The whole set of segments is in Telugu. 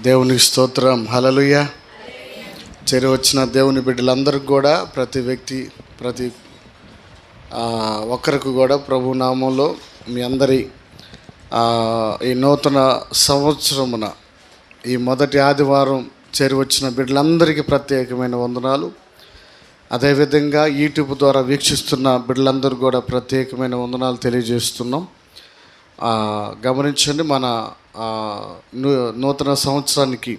దేవునికి స్తోత్రం. హల్లెలూయా. చేరి వచ్చిన దేవుని బిడ్డలందరికీ కూడా ప్రతి ఒక్కరికి కూడా ప్రభు నామంలో మీ అందరి ఈ నూతన సంవత్సరమున ఈ మొదటి ఆదివారం చేరి వచ్చిన బిడ్డలందరికీ ప్రత్యేకమైన వందనాలు. అదేవిధంగా యూట్యూబ్ ద్వారా వీక్షిస్తున్న బిడ్డలందరూ కూడా ప్రత్యేకమైన వందనాలు తెలియజేస్తున్నాం. గమనించండి, మన నూతన సంవత్సరానికి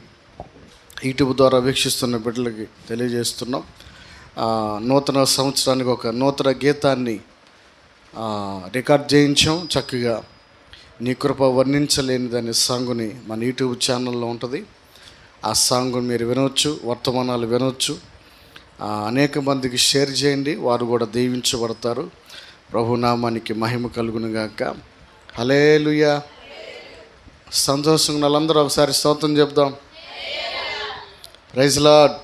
యూట్యూబ్ ద్వారా వీక్షిస్తున్న బిడ్డలకి తెలియజేస్తున్నాం. నూతన సంవత్సరానికి ఒక నూతన గీతాన్ని రికార్డ్ చేయించాం. చక్కగా నీ కృప వర్ణించలేనిదనే సాంగుని మన యూట్యూబ్ ఛానల్లో ఉంటుంది. ఆ సాంగుని మీరు వినవచ్చు, వర్తమానాలు వినవచ్చు. అనేక మందికి షేర్ చేయండి, వారు కూడా దీవించబడతారు. ప్రభునామానికి మహిమ కలుగునుగాక. హల్లెలూయా. సంతోషంగా వాళ్ళందరూ ఒకసారి స్తోత్రం చెప్దాం. Praise Lord.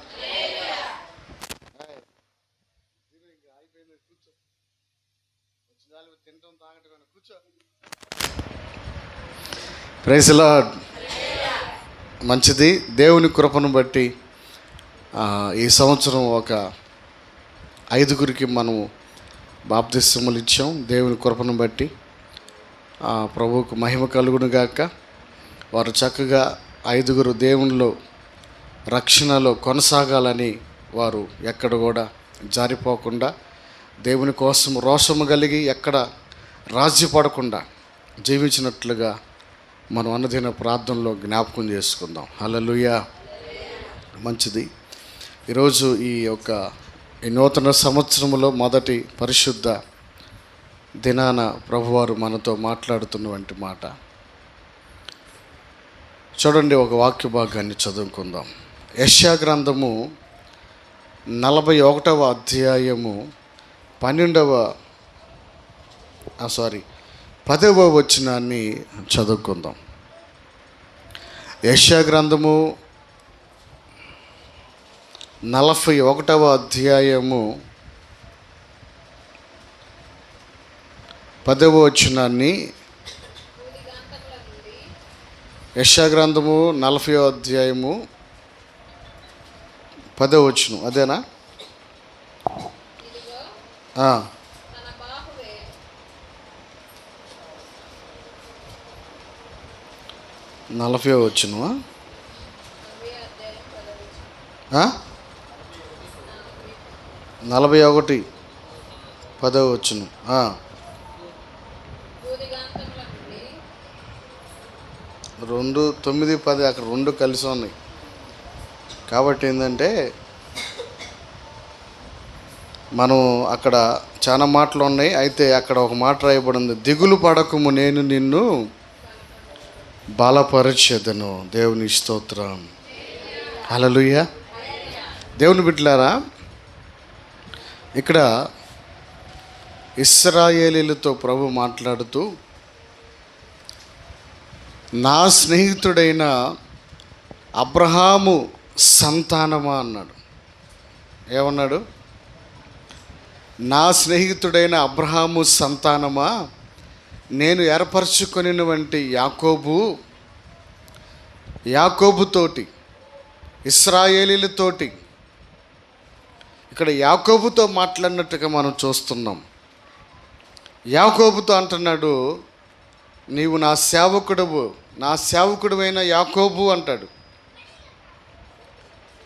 Praise Lord. మంచిది. దేవుని కృపను బట్టి ఈ సంవత్సరం ఒక 5గురికి మనము బాప్తిస్మలు ఇచ్చాం. దేవుని కృపను బట్టి ప్రభువుకు మహిమ కలుగునుగాక. వారు చక్కగా 5గురు దేవునిలో రక్షణలో కొనసాగాలని, వారు ఎక్కడ కూడా జారిపోకుండా దేవుని కోసం రోషము కలిగి ఎక్కడ రాజీ పడకుండా జీవించినట్లుగా మనం అన్నదిన ప్రార్థనలో జ్ఞాపకం చేసుకుందాం. హల్లెలూయా. మంచిది. ఈరోజు ఈ నూతన సంవత్సరంలో మొదటి పరిశుద్ధ దినాన ప్రభువారు మనతో మాట్లాడుతున్నటువంటి మాట చూడండి. ఒక వాక్య భాగాన్ని చదువుకుందాం. యెషయా గ్రంథము 41వ అధ్యాయము 10వ వచనాన్ని చదువుకుందాం. యెషయా గ్రంథము 41వ అధ్యాయము 10వ వచనాన్ని, యెషయా గ్రంథము 40వ అధ్యాయము 10వ వచనం. అదేనా? 40వ వచనమా? 41 10వ వచనం. 2 9 10 అక్కడ 2 కలిసి ఉన్నాయి. కాబట్టి ఏంటంటే మనం అక్కడ చాలా మాటలు ఉన్నాయి. అయితే అక్కడ ఒక మాట రాయబడింది, దిగులు పడకుము, నేను నిన్ను బలపరచెదను. దేవుని స్తోత్రం. హల్లెలూయా. దేవుని బిడ్డలారా, ఇక్కడ ఇశ్రాయేలీలతో ప్రభు మాట్లాడుతూ నా స్నేహితుడైన అబ్రహాము సంతానమా అన్నాడు. ఏమన్నాడు? నా స్నేహితుడైన అబ్రహాము సంతానమా, నేను ఏర్పరచుకొనినటువంటి యాకోబుతోటి, ఇశ్రాయేలీలతోటి, ఇక్కడ యాకోబుతో మాట్లాడినట్టుగా మనం చూస్తున్నాం. యాకోబుతో అంటున్నాడు, నీవు నా సేవకుడువైన యాకోబు అంటాడు.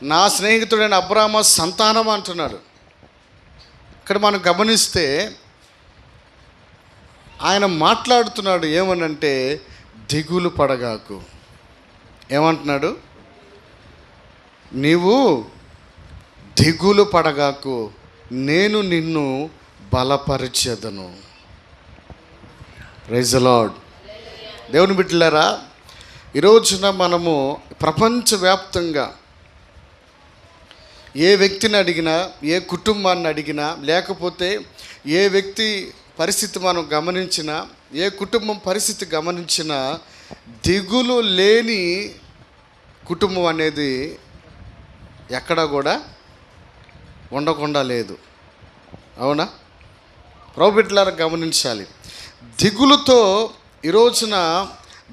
నా స్నేహితుడైన అబ్రాహాము సంతానం అంటున్నాడు. ఇక్కడ మనం గమనిస్తే ఆయన మాట్లాడుతున్నాడు ఏమనంటే, దిగులు పడగాకు. ఏమంటున్నాడు? నీవు దిగులు పడగాకు, నేను నిన్ను బలపరిచెదను. Praise the Lord. దేవుని బిడ్డలారా, ఈరోజున మనము ప్రపంచవ్యాప్తంగా ఏ వ్యక్తిని అడిగినా, ఏ కుటుంబాన్ని అడిగినా, లేకపోతే ఏ వ్యక్తి పరిస్థితి మనం గమనించినా, ఏ కుటుంబం పరిస్థితి గమనించినా, దిగులు లేని కుటుంబం అనేది ఎక్కడా కూడా ఉండకుండా లేదు. అవునా? ప్రభు బిడ్డలారా గమనించాలి. దిగులుతో ఈరోజున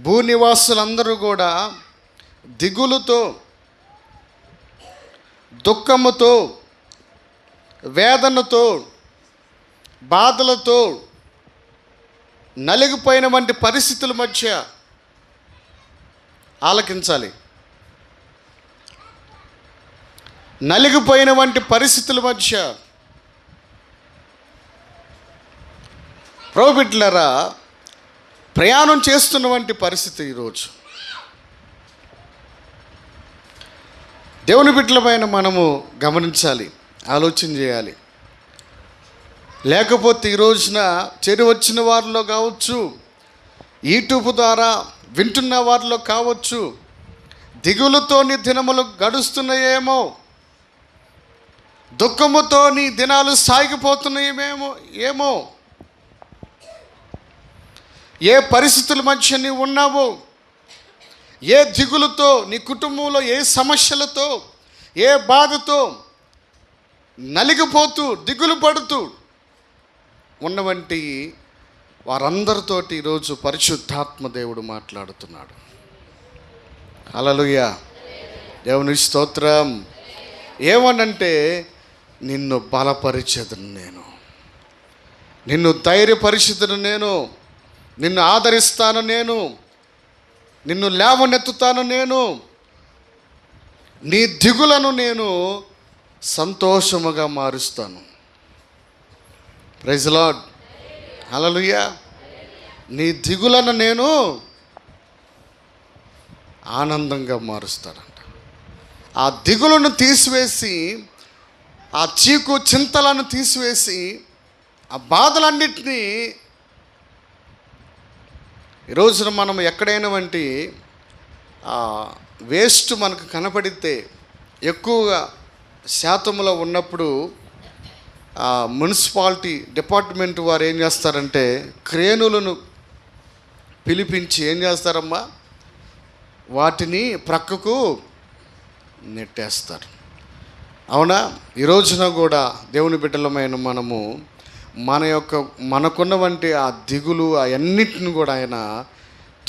భూనివాసులందరూ కూడా దిగులుతో, దుఃఖముతో, వేదనతో, బాధలతో నలిగిపోయిన వంటి పరిస్థితుల మధ్య ఆలకించాలి. నలిగిపోయిన వంటి పరిస్థితుల మధ్య ప్రభు బిడ్డలారా, ప్రయాణం చేస్తున్న వంటి పరిస్థితి ఈరోజు. దేవుని బిడ్డలపైన మనము గమనించాలి, ఆలోచన చేయాలి. లేకపోతే ఈ రోజున చేరి వచ్చిన వారిలో కావచ్చు, యూట్యూబ్ ద్వారా వింటున్న వారిలో కావచ్చు, దిగులుతో నీ దినములు గడుస్తున్నాయేమో, దుఃఖముతో నీ దినాలు సాగిపోతున్నాయేమో ఏమో. ఏ పరిస్థితుల మధ్య నీవు ఉన్నావో, ఏ దిగులుతో, నీ కుటుంబంలో ఏ సమస్యలతో, ఏ బాధతో నలిగిపోతూ దిగులు పడుతూ ఉన్నవంటి వారందరితోటి ఈరోజు పరిశుద్ధాత్మ దేవుడు మాట్లాడుతున్నాడు. హల్లెలూయా, దేవుని స్తోత్రం. ఏమనంటే, నిన్ను బలపరిచేదను నేను, నిన్ను ధైర్యపరిచేదను నేను, నిన్ను ఆదరిస్తాను నేను, నిన్ను లేవనెత్తుతాను నేను, నీ దిగులను నేను సంతోషముగా మారుస్తాను. Praise lord, hallelujah. నీ దిగులను నేను ఆనందంగా మారుస్తాడంట. ఆ దిగులను తీసివేసి, ఆ చీకు చింతలను తీసివేసి, ఆ బాధలన్నిటినీ ఈ రోజున మనం ఎక్కడైనా వంటి వేస్ట్ మనకు కనపడితే, ఎక్కువగా శాతంలో ఉన్నప్పుడు మున్సిపాలిటీ డిపార్ట్మెంట్ వారు ఏం చేస్తారంటే, క్రేనులను పిలిపించి ఏం చేస్తారమ్మా, వాటిని ప్రక్కకు నెట్టేస్తారు. అవునా? ఈ రోజున కూడా దేవుని బిడ్డలమైన మనము మనకున్న వంటి ఆ దిగులు అవన్నిటిని కూడా ఆయన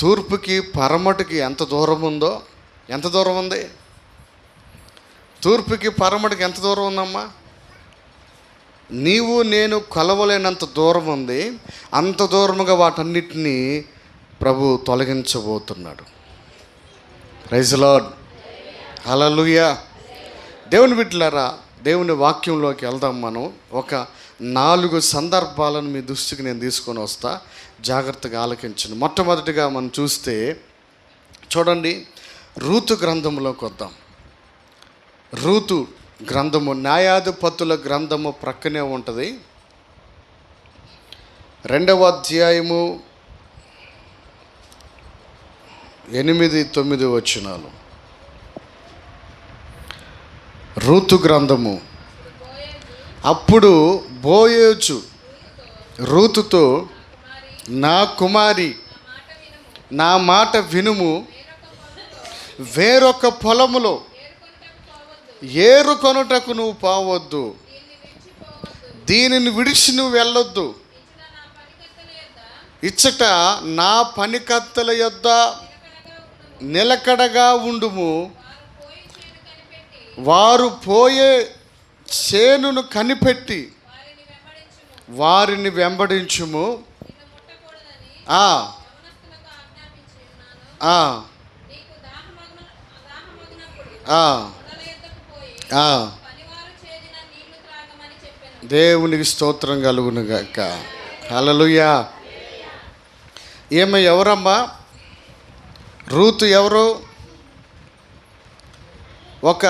తూర్పుకి పరమటికి ఎంత దూరం ఉందో, ఎంత దూరం ఉంది? తూర్పుకి పరమటికి ఎంత దూరం ఉందమ్మా? నీవు నేను కొలవలేనంత దూరం ఉంది. అంత దూరముగా వాటన్నిటినీ ప్రభు తొలగించబోతున్నాడు. Praise lord, hallelujah. దేవుని బిడ్డలారా, దేవుని వాక్యంలోకి వెళ్దాం. మనం ఒక 4 సందర్భాలను మీ దృష్టికి నేను తీసుకొని వస్తా, జాగ్రత్తగా ఆలకించండి. మొట్టమొదటిగా మనం చూస్తే చూడండి, రూతు గ్రంథంలోకి వద్దాం. రూతు గ్రంథము, న్యాయాధిపతుల గ్రంథము ప్రక్కనే ఉంటుంది. 2వ అధ్యాయము 8-9 వచనాలు. రూతు గ్రంథము. అప్పుడు బోయేజు రూతుతో, నా కుమారి, నా మాట వినుము, వేరొక పొలములో ఏరుకొనుటకు నువ్వు పోవద్దు, దీనిని విడిచి నువ్వు వెళ్ళొద్దు. ఇచ్చట నా పనికత్తెల యొద్ద నిలకడగా ఉండుము, వారు పోయే చేనును కనిపెట్టి వారిని వెంబడించుము. దేవునికి స్తోత్రం కలుగును గాక. హల్లెలూయా. ఈమె ఎవరమ్మా? రూతు ఎవరు? ఒక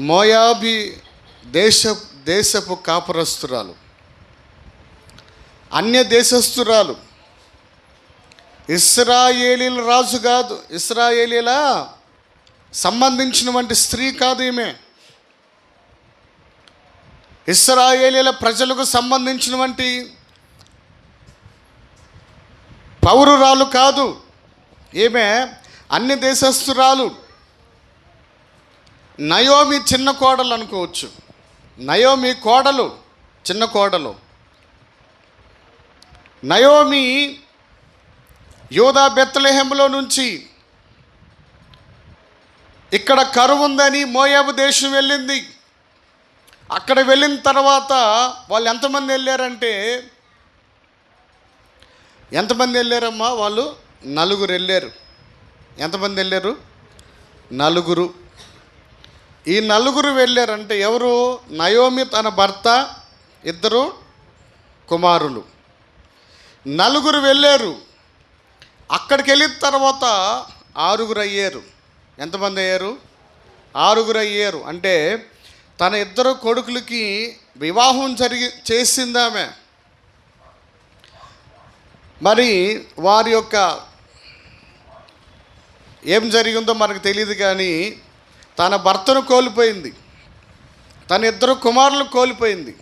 మోయాబీ దేశపు కాపురస్తురాలు, అన్య దేశస్తురాలు. ఇశ్రాయేలీల రాజు కాదు, ఇశ్రాయేలీల సంబంధించినటువంటి స్త్రీ కాదు ఈమె. ఇశ్రాయేలీల ప్రజలకు సంబంధించినటువంటి పౌరురాలు కాదు ఈమె, అన్య దేశస్తురాలు. నయోమి చిన్న కోడలు అనుకోవచ్చు. నయోమి కోడలు, చిన్న కోడలు. నయోమి యూదా బెత్లెహేములో నుంచి ఇక్కడ కరువు ఉందని మోయాబు దేశం వెళ్ళింది. అక్కడ వెళ్ళిన తర్వాత వాళ్ళు ఎంతమంది వెళ్ళారంటే, ఎంతమంది వెళ్ళారమ్మా? వాళ్ళు 4 వెళ్ళారు. ఎంతమంది వెళ్ళారు? 4. ఈ 4 వెళ్ళారంటే ఎవరు? నయోమి తన భర్త, 2 కుమారులు, 4 వెళ్ళారు. అక్కడికి వెళ్ళిన తర్వాత 6 అయ్యారు. ఎంతమంది అయ్యారు? 6 అయ్యారు. అంటే తన 2 కొడుకులకి వివాహం చేసిందామె. మరి వారి యొక్క ఏం జరిగిందో మనకు తెలియదు, కానీ తన భర్తను కోల్పోయింది, తన 2 కుమారులు కోల్పోయింది.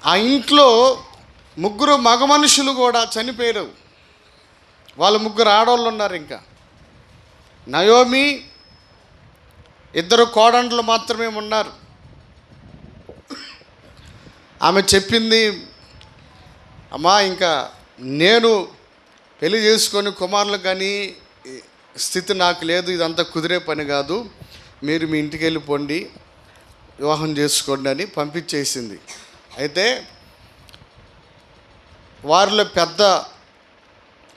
ఆ ఇంట్లో 3 మగ మనుషులు కూడా చనిపోయారు. వాళ్ళు 3 ఆడవాళ్ళు ఉన్నారు. ఇంకా నయోమి 2 కోడండ్లు మాత్రమే ఉన్నారు. ఆమె చెప్పింది, అమ్మా ఇంకా నేను పెళ్లి చేసుకొని కుమారులు కానీ స్థితి నాకు లేదు, ఇదంతా కుదిరే పని కాదు, మీరు మీ ఇంటికి వెళ్ళిపోండి, వివాహం చేసుకోండి అని పంపించేసింది. అయితే వారిలో పెద్ద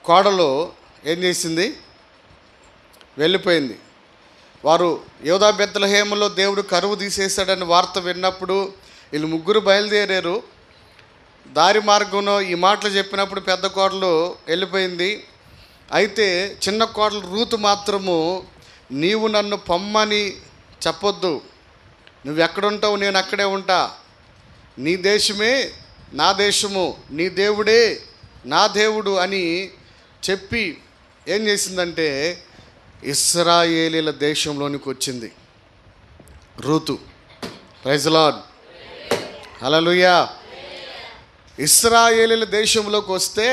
కోడలు ఏం చేసింది? వెళ్ళిపోయింది. వారు యోధా బెత్లెహేములో దేవుడు కరువు తీసేశాడని వార్త విన్నప్పుడు వీళ్ళు 3 బయలుదేరారు. దారి మార్గంలో ఈ మాటలు చెప్పినప్పుడు పెద్ద కోడలు వెళ్ళిపోయింది. అయితే చిన్న కోడలు రూతు మాత్రము, నీవు నన్ను పొమ్మని చెప్పొద్దు, నువ్వు ఎక్కడుంటావు నేను అక్కడే ఉంటా, నీ దేశమే నా దేశము, నీ దేవుడే నా దేవుడు అని చెప్పి ఏం చేసిందంటే ఇశ్రాయేలీల దేశంలోనికి వచ్చింది రూతు. ప్రైజ్ లార్డ్, హల్లెలూయా. ఇశ్రాయేలీల దేశంలోకి వస్తే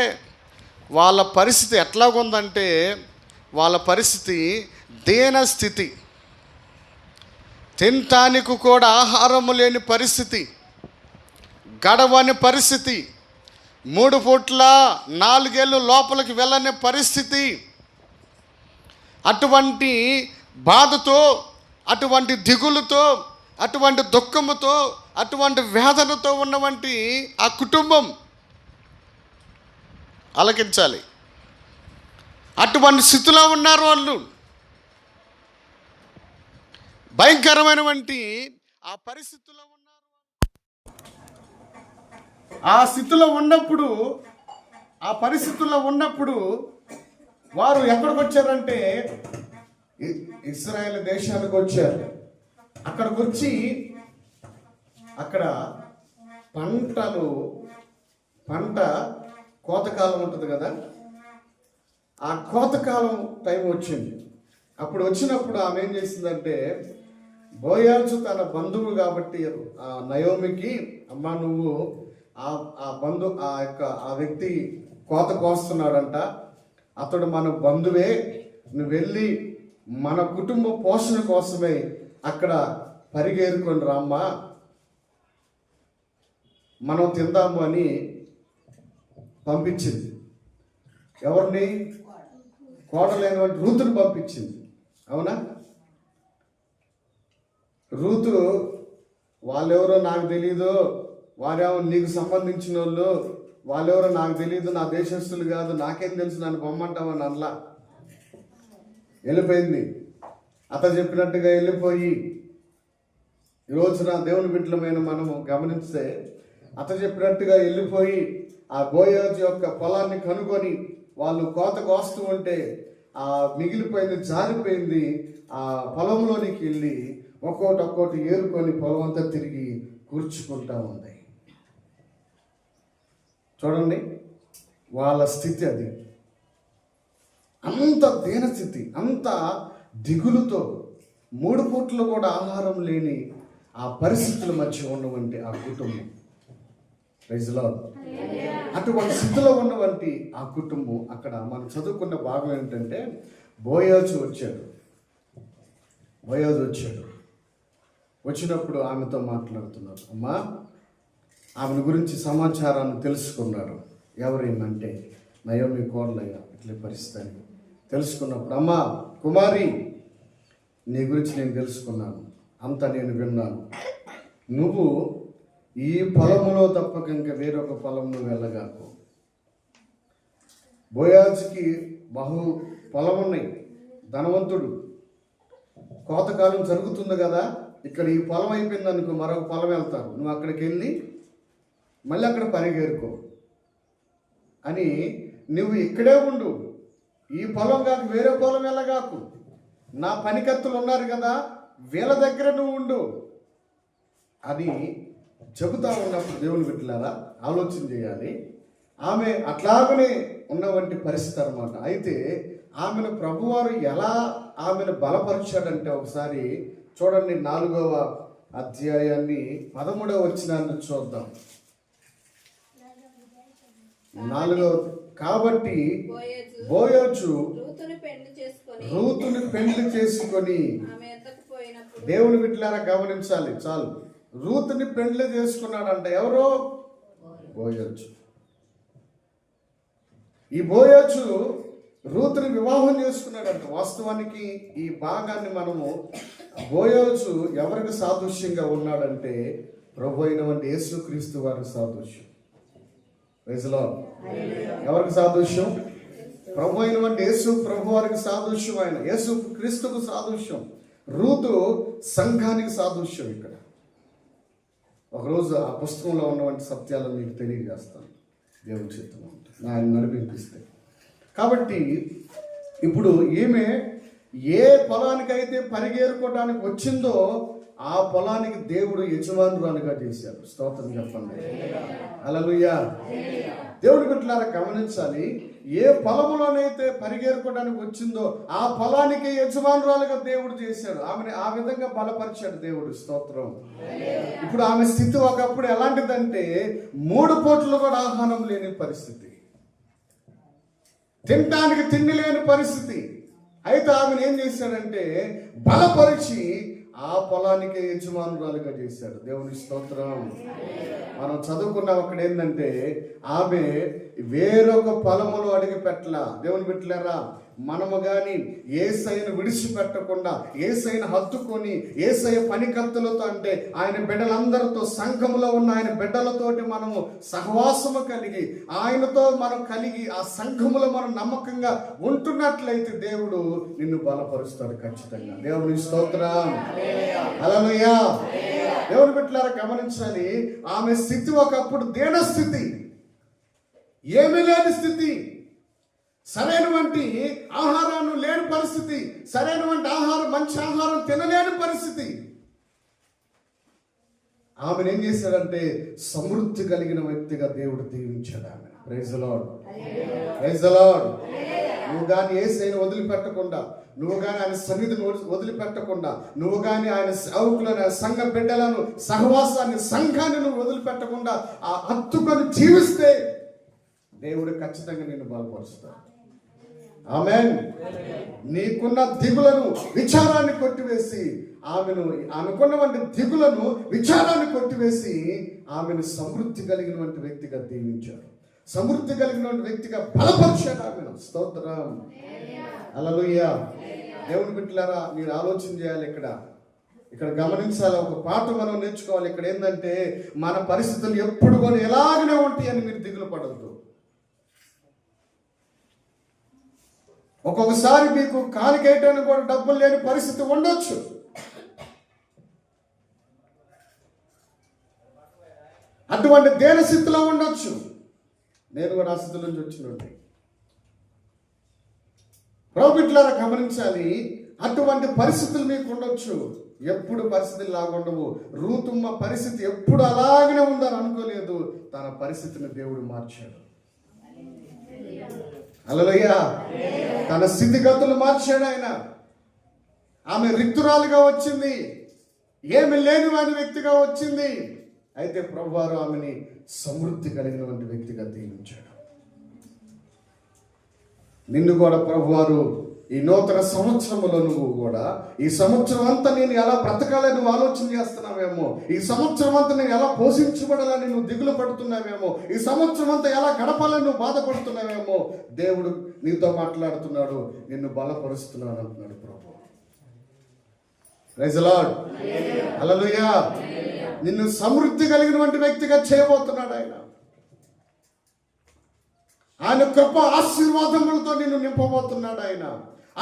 వాళ్ళ పరిస్థితి ఎట్లాగుందంటే, వాళ్ళ పరిస్థితి దీన స్థితి, తినటానికి కూడా ఆహారము లేని పరిస్థితి, గడవని పరిస్థితి, 3 పూట్ల 4 ఏళ్ళు లోపలికి వెళ్ళని పరిస్థితి. అటువంటి బాధతో, అటువంటి దిగులుతో, అటువంటి దుఃఖముతో, అటువంటి వేదనతో ఉన్నవంటి ఆ కుటుంబం ఆలకించాలి. అటువంటి స్థితిలో ఉన్నారు వాళ్ళు. భయంకరమైనటువంటి ఆ పరిస్థితుల్లో ఉన్నారు. ఆ స్థితిలో ఉన్నప్పుడు, ఆ పరిస్థితుల్లో ఉన్నప్పుడు వారు ఎక్కడికి వచ్చారంటే ఇశ్రాయేల్ దేశానికి వచ్చారు. అక్కడికి వచ్చి అక్కడ పంట కోతకాలం ఉంటుంది కదా, ఆ కోతకాలం టైం వచ్చింది. అప్పుడు వచ్చినప్పుడు ఆమె ఏం చేసిందంటే, బోయాజు తన బంధువు కాబట్టి ఆ నయోమికి, అమ్మ నువ్వు ఆ వ్యక్తి కోత కోస్తున్నాడంట, అతడు మన బంధువే, నువ్వు వెళ్ళి మన కుటుంబ పోషణ కోసమే అక్కడ పరిగెరుకొని రామ్మా, మనం తిందాము అని పంపించింది. ఎవరిని? కోడలైనటువంటి రూతుని పంపించింది. అవునా? రూతు వాళ్ళెవరో నాకు తెలీదు, వారేమో నీకు సంబంధించిన వాళ్ళు, వాళ్ళెవరో నాకు తెలీదు, నా దేశస్తులు కాదు, నాకేం తెలుసు, నన్ను పొమ్మంటామని అనలా. వెళ్ళిపోయింది. అతను చెప్పినట్టుగా వెళ్ళిపోయి, ఈ రోజున దేవుని బిడ్డలమైన మనము గమనిస్తే, అతను చెప్పినట్టుగా వెళ్ళిపోయి ఆ బోయాజు యొక్క పొలాన్ని కనుగొని వాళ్ళు కోత కోస్తూ ఉంటే ఆ మిగిలిపోయింది, జారిపోయింది, ఆ పొలంలోనికి వెళ్ళి ఒక్కోటి ఏరుకొని పొలం అంతా తిరిగి కూర్చుకుంటా ఉంది. చూడండి వాళ్ళ స్థితి అది. అంత దీనస్థితి, అంత దిగులుతో 3 పూటలు కూడా ఆహారం లేని ఆ పరిస్థితుల మధ్య ఉన్నవంటి ఆ కుటుంబం. Praise Lord. అటువంటి స్థితిలో ఉన్నవంటి ఆ కుటుంబం, అక్కడ మనం చదువుకున్న భాగం ఏంటంటే, బోయాజు వచ్చాడు. వచ్చినప్పుడు ఆమెతో మాట్లాడుతున్నారు. అమ్మా, ఆమెను గురించి సమాచారాన్ని తెలుసుకున్నారు. ఎవరేమంటే నయోమి కోడలయ్య ఇట్లా పరిస్థితి అని తెలుసుకున్నప్పుడు, అమ్మా కుమారి నీ గురించి నేను తెలుసుకున్నాను, అంతా నేను విన్నాను. నువ్వు ఈ పొలములో తప్పక ఇంకా వేరొక పొలం నువ్వు వెళ్ళగాకు. బోయాజుకి బహు పొలం ఉన్నాయి, ధనవంతుడు. కోతకాలం జరుగుతుంది కదా, ఇక్కడ ఈ పొలం అయిపోయింది అనుకో, మరొక పొలం వెళ్తారు, నువ్వు అక్కడికి వెళ్ళి మళ్ళీ అక్కడ పరిగెరుకో అని, నువ్వు ఇక్కడే ఉండు, ఈ పొలం కాకు వేరే పొలం వెళ్ళగాకు, నా పనికత్తులు ఉన్నారు కదా వీళ్ళ దగ్గర నువ్వు ఉండు అని చెబుతా ఉన్నప్పుడు దేవుని బిడ్డలారా ఆలోచన చేయాలి. ఆమె అట్లాగనే ఉన్నవంటి పరిస్థితి అన్నమాట. అయితే ఆమెను ప్రభువారు ఎలా ఆమెను బలపరిచాడంటే ఒకసారి చూడండి, 4వ అధ్యాయాన్ని 13వ వచనాన్ని చూద్దాం. 4వ కాబట్టి బోయజు రూతుని పెళ్లి చేసుకొని, దేవుని బిడ్డలారా గమనించాలి చాలు, రూతుని పెళ్లి చేసుకున్నాడంట. ఎవరో? బోయజు. ఈ బోయజు రూతుని వివాహం చేసుకున్నాడంట. వాస్తవానికి ఈ భాగాన్ని మనము, బోయజు ఎవరికి సాదృశ్యంగా ఉన్నాడంటే ప్రభు అయినటువంటి యేసుక్రీస్తు వారికి సాదృశ్యం. ఎవరికి సాదృశ్యం? ప్రభు అయినటువంటి యేసు ప్రభు వారికి సాదృశ్యం. ఆయన యేసు క్రీస్తుకు సాదృశ్యం. రూతు సంఘానికి సాదృశ్యం. ఇక్కడ ఒకరోజు ఆ పుస్తకంలో ఉన్నటువంటి సత్యాలను మీకు తెలియజేస్తాను, దేవుని చిత్తం ఆయన నడిపిస్తే. కాబట్టి ఇప్పుడు ఈమె ఏ పొలానికైతే పరిగేరుకోవడానికి వచ్చిందో ఆ పొలానికి దేవుడు యజమానురాలుగా చేశాడు. స్తోత్రం చెప్పండి, హల్లెలూయా. దేవుడి బిడ్డలారా గమనించాలి, ఏ పొలములోనైతే పరిగేరుకోవడానికి వచ్చిందో ఆ పొలానికి యజమానురాలుగా దేవుడు చేశాడు. ఆమెను ఆ విధంగా బలపరిచాడు దేవుడు. స్తోత్రం. ఇప్పుడు ఆమె స్థితి ఒకప్పుడు ఎలాంటిదంటే 3 పూటలు కూడా ఆహారం లేని పరిస్థితి, తినడానికి తిండి లేని పరిస్థితి. అయితే ఆమెను ఏం చేశాడంటే బలపరిచి ఆ పొలానికి యజమానురాలుగా చేశాడు. దేవుని స్తోత్రం. మనం చదువుకున్నాం అక్కడ ఏంటంటే ఆమె వేరొక పొలములో అడిగి పెట్టలా. దేవుని బిడ్డలారా, మనము కానీ యేసయ్యను విడిచిపెట్టకుండా, యేసయ్యను హత్తుకొని, యేసయ్య పనికత్తులతో అంటే ఆయన బిడ్డలందరితో, సంఘములో ఉన్న ఆయన బిడ్డలతోటి మనము సహవాసము కలిగి, ఆయనతో మనం కలిగి ఆ సంఘములో మనం నమ్మకంగా ఉంటున్నట్లయితే దేవుడు నిన్ను బలపరుస్తాడు ఖచ్చితంగా. దేవుని స్తోత్రం, హల్లెలూయా. దేవుని బిడ్డలారా గమనించాలి, ఆమె స్థితి ఒకప్పుడు దీన స్థితి, ఏమీ లేని స్థితి, సరైనటువంటి ఆహారాన్ని లేని పరిస్థితి, సరైనటువంటి ఆహారం, మంచి ఆహారం తినలేని పరిస్థితి. ఆమెను ఏం చేశాడంటే సమృద్ధి కలిగిన వ్యక్తిగా దేవుడు దీవించాడు ఆమె. Praise the Lord, praise the Lord. నువ్వు కానీ యేసయ్యను వదిలిపెట్టకుండా, నువ్వు కానీ ఆయన సన్నిధిని వదిలిపెట్టకుండా, నువ్వు కానీ ఆయన సేవకులను, సంఘ బిడ్డలను, సహవాసాన్ని, సంఘాన్ని నువ్వు వదిలిపెట్టకుండా ఆ హత్తుకొని జీవిస్తే దేవుడు ఖచ్చితంగా నిన్ను బలపరుస్తాడు. ఆమేన్. నీకున్న దిగులను, విచారాన్ని కొట్టివేసి ఆమెకున్నటువంటి దిగులను, విచారాన్ని కొట్టివేసి ఆమెను సమృద్ధి కలిగినటువంటి వ్యక్తిగా దీవించాడు. సమృద్ధి కలిగినటువంటి వ్యక్తిగా బలపరిచాడు ఆమెను. స్తోత్రం, హల్లెలూయా. దేవుని బిడ్డలారా, మీరు ఆలోచన చేయాలి. ఇక్కడ గమనించాలి, ఒక పాట మనం నేర్చుకోవాలి. ఇక్కడ ఏంటంటే మన పరిస్థితులు ఎప్పుడు కూడా ఎలాగనే ఉంటాయి అని మీరు దిగులు పడద్దు. ఒక్కొక్కసారి మీకు కాలికేయటానికి కూడా డబ్బులు లేని పరిస్థితి ఉండొచ్చు. అటువంటి దేన స్థితిలో ఉండొచ్చు. నేను కూడా ఆ స్థితి నుంచి వచ్చినట్టు. ప్రభుత్వారా గమనించాలి, అటువంటి పరిస్థితులు మీకు ఉండొచ్చు. ఎప్పుడు పరిస్థితులు లాగుండవు. రూతుమ్మ పరిస్థితి ఎప్పుడు అలాగనే ఉందని అనుకోలేదు. తన పరిస్థితిని దేవుడు మార్చాడు. హల్లెలూయా. తన స్థితిగతులు మార్చాడు ఆయన. ఆమె రిక్తురాలుగా వచ్చింది, ఏమి లేని వాని వ్యక్తిగా వచ్చింది. అయితే ప్రభువారు ఆమెని సమృద్ధి కలిగినటువంటి వ్యక్తిగా దీవించాడు. నిన్ను కూడా ప్రభువారు ఈ నూతన సంవత్సరంలో నువ్వు కూడా ఈ సంవత్సరం అంతా నేను ఎలా బ్రతకాలని నువ్వు ఆలోచన చేస్తున్నావేమో, ఈ సంవత్సరం అంతా నేను ఎలా పోషించబడాలని నువ్వు దిగులు పడుతున్నావేమో, ఈ సంవత్సరం అంతా ఎలా గడపాలని నువ్వు బాధపడుతున్నావేమో, దేవుడు నీతో మాట్లాడుతున్నాడు, నిన్ను బలపరుస్తున్నాడు అంటున్నాడు ప్రభు. Praise the lord. హల్లెలూయా. నిన్ను సమృద్ధి కలిగినటువంటి వ్యక్తిగా చేయబోతున్నాడు ఆయన. ఆయన కృప ఆశీర్వాదములతో నిన్ను నింపబోతున్నాడు ఆయన.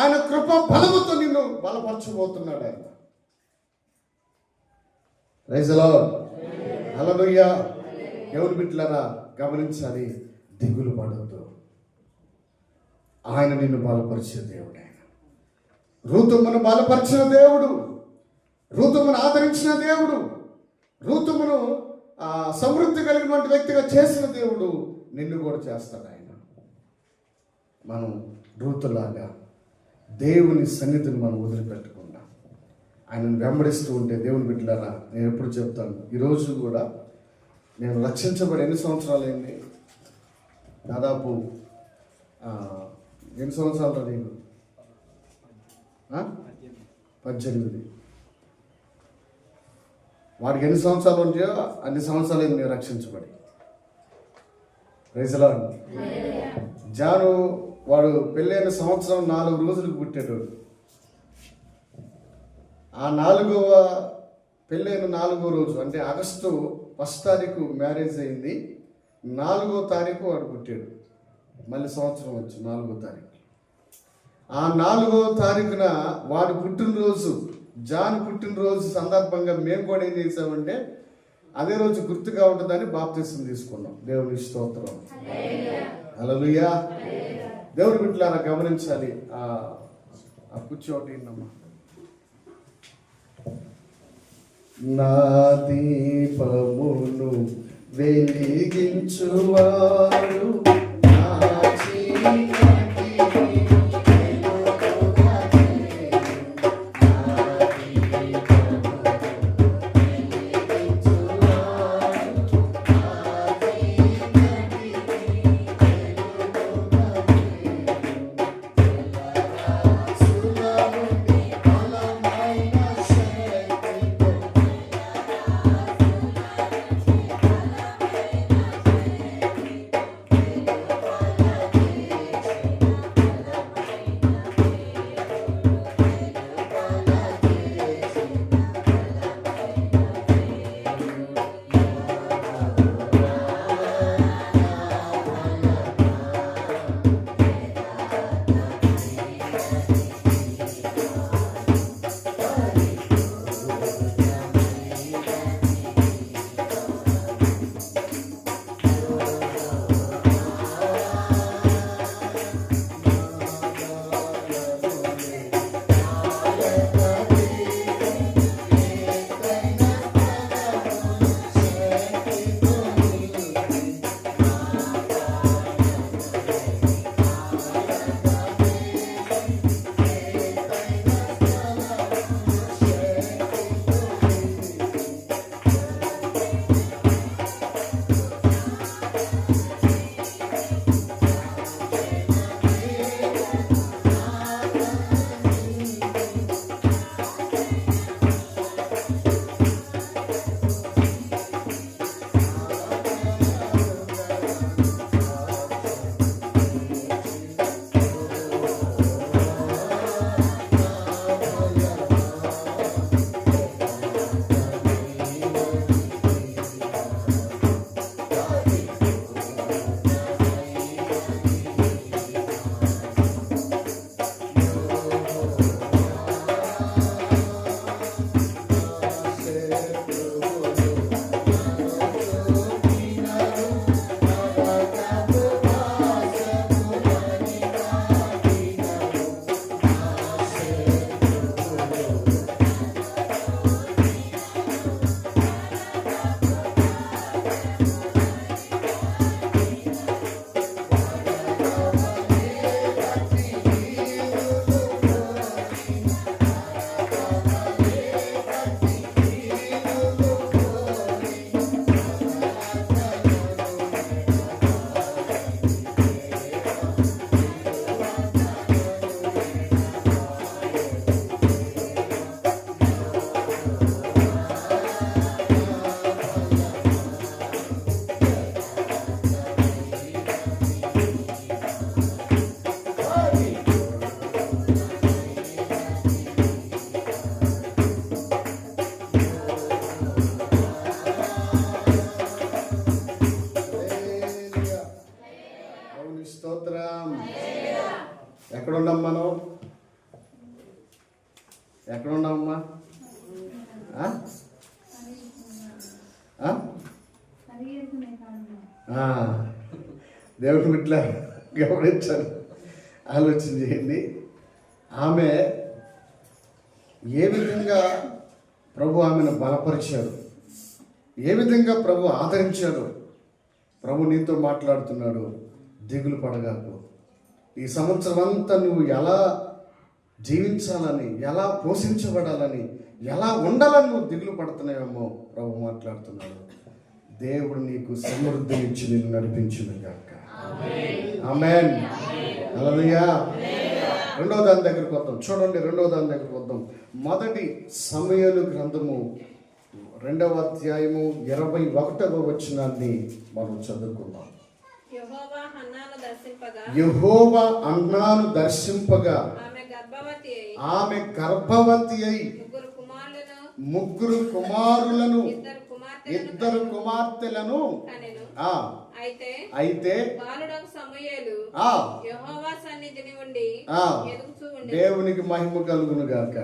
ఆయన కృప బలముతో నిన్ను బలపరచబోతున్నాడు ఆయన. Praise the lord. హల్లెలూయా. దేవుని బిడ్డలారా గమనించాలి, దిగులు పడవద్దు. ఆయన నిన్ను బలపరిచే దేవుడు ఆయన. రూతుమ్మను బలపరిచిన దేవుడు, రూతుమ్మను ఆదరించిన దేవుడు, రూతుమ్మను సమృద్ధి కలిగినటువంటి వ్యక్తిగా చేసిన దేవుడు నిన్ను కూడా చేస్తాడు ఆయన. మనం రూతులాగా దేవుని సన్నిధిని మనం వదిలిపెట్టకుండా ఆయనను వెంబడిస్తూ ఉంటే, దేవుని బిడ్డలారా నేను ఎప్పుడు చెప్తాను, ఈరోజు కూడా నేను రక్షించబడి ఎన్ని సంవత్సరాలు అయింది? దాదాపు ఎన్ని సంవత్సరాలు నేను 18. వాడికి ఎన్ని సంవత్సరాలు ఉంటాయో అన్ని సంవత్సరాలు నేను రక్షించబడి. Praise the lord. జాను వాడు పెళ్ళైన సంవత్సరం 4 రోజులకు పుట్టాడు. ఆ 4వ పెళ్ళైన 4వ రోజు అంటే ఆగస్టు 1వ తారీఖు మ్యారేజ్ అయింది. 4వ తారీఖు వాడు పుట్టాడు. మళ్ళీ సంవత్సరం వచ్చి 4వ తారీఖు. ఆ 4వ తారీఖున వాడు పుట్టినరోజు, జాన్ పుట్టినరోజు సందర్భంగా మేము కూడా ఏం చేసామంటే అదే రోజు గుర్తుగా ఉంటుందని బాప్తిసం తీసుకున్నాం. దేవుని స్తోత్రం. హల్లెలూయా. దేవుని బిడ్డలారా గమనించాలి. ఆ కూర్చోటి అమ్మా. నా దీపమును వెలిగించువాడు నా చీకటి ఎక్కడున్నావమ్మా? దేవుడు ఇట్లా గమనించారు, ఆలోచన చేయండి. ఆమె ఏ విధంగా ప్రభు ఆమెను బలపరిచాడు, ఏ విధంగా ప్రభు ఆదరించాడు. ప్రభు నీతో మాట్లాడుతున్నాడు, దిగులు పడగాకు. ఈ సంవత్సరం అంతా నువ్వు ఎలా జీవించాలని, ఎలా పోషించబడాలని, ఎలా ఉండాలని నువ్వు దిగులు పడుతున్నావేమో ప్రభు మాట్లాడుతున్నాడు. దేవుడు నీకు సమృద్ధినిచ్చి నిన్ను నడిపించును గాక. ఆమేన్. హల్లెలూయా. రెండవ దాని దగ్గరికి వద్దాం. చూడండి, రెండవ దాని దగ్గరికి వద్దాం. మొదటి సమూయేలు గ్రంథము 2వ అధ్యాయము 21వ వచనాన్ని మనం చదువుకుందాం. యెహోవా అన్నాను దర్శింపగా ఆమె గర్భవతి అయి ముగ్గురు కుమారులను ఇద్దరు కుమార్తెలను అయితే దేవునికి మహిమ కలుగును గాక.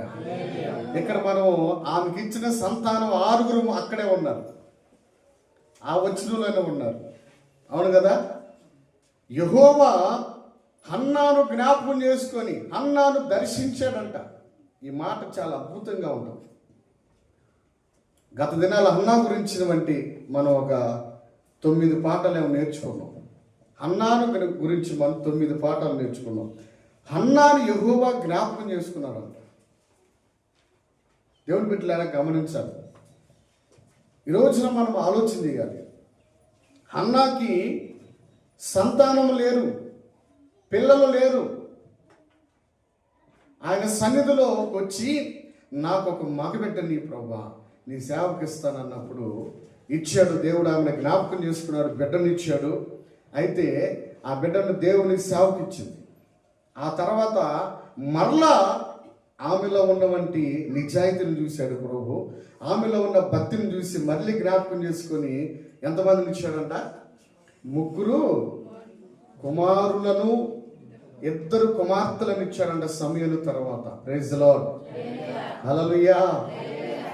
ఇక్కడ మనం ఆమెకి ఇచ్చిన సంతానం 6 అక్కడే ఉన్నారు, ఆ వచనంలోనే ఉన్నారు. అవును కదా? యెహోవా హన్నాను జ్ఞాపకం చేసుకొని హన్నాను దర్శించాడంట. ఈ మాట చాలా అద్భుతంగా ఉంటుంది. గత దినాల హన్నా గురించినటువంటి మనం ఒక 9 పాఠాలు ఏమో నేర్చుకున్నాం. హన్నాను గురించి మనం 9 పాఠాలు నేర్చుకున్నాం. హన్నాను యెహోవా జ్ఞాపకం చేసుకున్నాడంట. దేవుని బిడ్డలారా గమనించాలి. ఈ రోజున మనం ఆలోచన చేయాలి. హన్నాకి సంతానం లేరు, పిల్లలు లేరు. ఆయన సన్నిధిలో వచ్చి నాకు ఒక మగబిడ్డ నీ ప్రభువా నీ సేవకు ఇస్తానన్నప్పుడు ఇచ్చాడు. దేవుడు ఆమెను జ్ఞాపకం చేసుకున్నాడు, బిడ్డను ఇచ్చాడు. అయితే ఆ బిడ్డను దేవునికి సేవకు ఇచ్చింది. ఆ తర్వాత మరలా ఆమెలో ఉన్నటువంటి నిజాయితీని చూశాడు ప్రభు. ఆమెలో ఉన్న భక్తిని చూసి మళ్ళీ జ్ఞాపకం చేసుకొని ఎంతమందిని ఇచ్చాడంట? 3 కుమారులను 2 కుమార్తెలను ఇచ్చాడంట సమూయేలు తర్వాత. Praise the lord. హల్లెలూయా.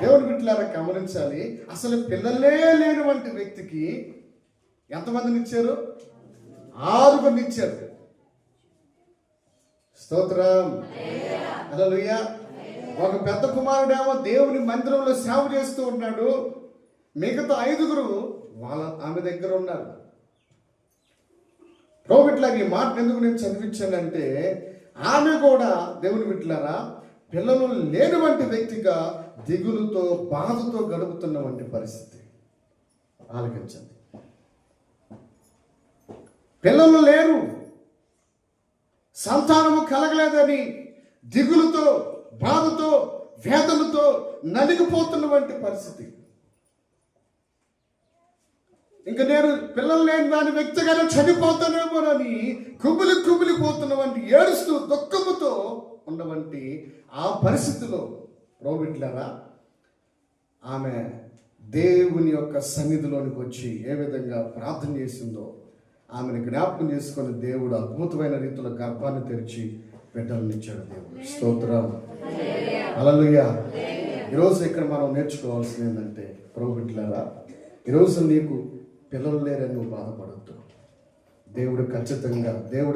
దేవుని బిడ్డలారా గమనించాలి. అసలు పిల్లలే లేనివంటి వ్యక్తికి ఎంతమందిని ఇచ్చారు? 6 ఇచ్చారు. స్తోత్రం. హల్లెలూయా. ఒక పెద్ద కుమారుడేమో దేవుని మందిరంలో సేవ చేస్తూ ఉన్నాడు. మిగతా 5 ఆమె దగ్గర ఉన్నారు. ప్రోబిట్లాగా ఈ మాట ఎందుకు నేను చదివించానంటే ఆమె కూడా దేవుని బిడ్డలారా పిల్లలు లేనివంటి వ్యక్తిగా దిగులుతో బాధతో గడుపుతున్నటువంటి పరిస్థితి. ఆలోచించండి. పిల్లలు లేరు, సంతానము కలగలేదని దిగులుతో బాధతో వేదనతో నలిగిపోతున్నటువంటి పరిస్థితి. ఇంకా నేను పిల్లలు లేని దాని వ్యక్తిగానే చనిపోతానేమోనని కుమిలిపోతున్నవంటి ఏడుస్తూ దుఃఖముతో ఉన్నవంటి ఆ పరిస్థితిలో ప్రోబిట్లారా ఆమె దేవుని యొక్క సన్నిధిలోనికి వచ్చి ఏ విధంగా ప్రార్థన చేసిందో ఆమెను జ్ఞాపకం చేసుకొని దేవుడు అద్భుతమైన రీతిలో గర్భాన్ని తెరిచి బిడ్డలను ఇచ్చాడు. దేవుడు స్తోత్రం. హల్లెలూయా. ఈరోజు ఇక్కడ మనం నేర్చుకోవాల్సింది ఏంటంటే ప్రోబిట్లారా ఈరోజు నీకు పిల్లలు లేరని నువ్వు బాధపడద్దు. దేవుడు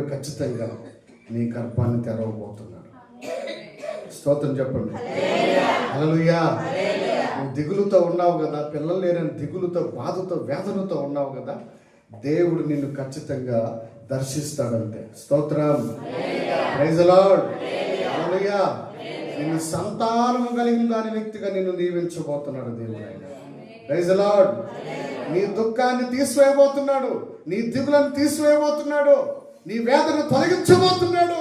ఖచ్చితంగా నీ గర్భాన్ని తెరవబోతున్నాడు. స్తోత్రం చెప్పండి. హల్లెలూయా. నువ్వు దిగులుతో ఉన్నావు కదా, పిల్లలు లేరని దిగులుతో బాధతో వేదనతో ఉన్నావు కదా, దేవుడు నిన్ను ఖచ్చితంగా దర్శిస్తాడంటే. స్తోత్రం. Praise the lord. హల్లెలూయా. నిన్ను సంతానము కలిగిన దాని వ్యక్తిగా నిన్ను దీవించబోతున్నాడు దేవుడు. Praise the lord. నీ దుఃఖాన్ని తీసివేయబోతున్నాడు, నీ దిగులను తీసివేయబోతున్నాడు, నీ వేదన తొలగించబోతున్నాడు.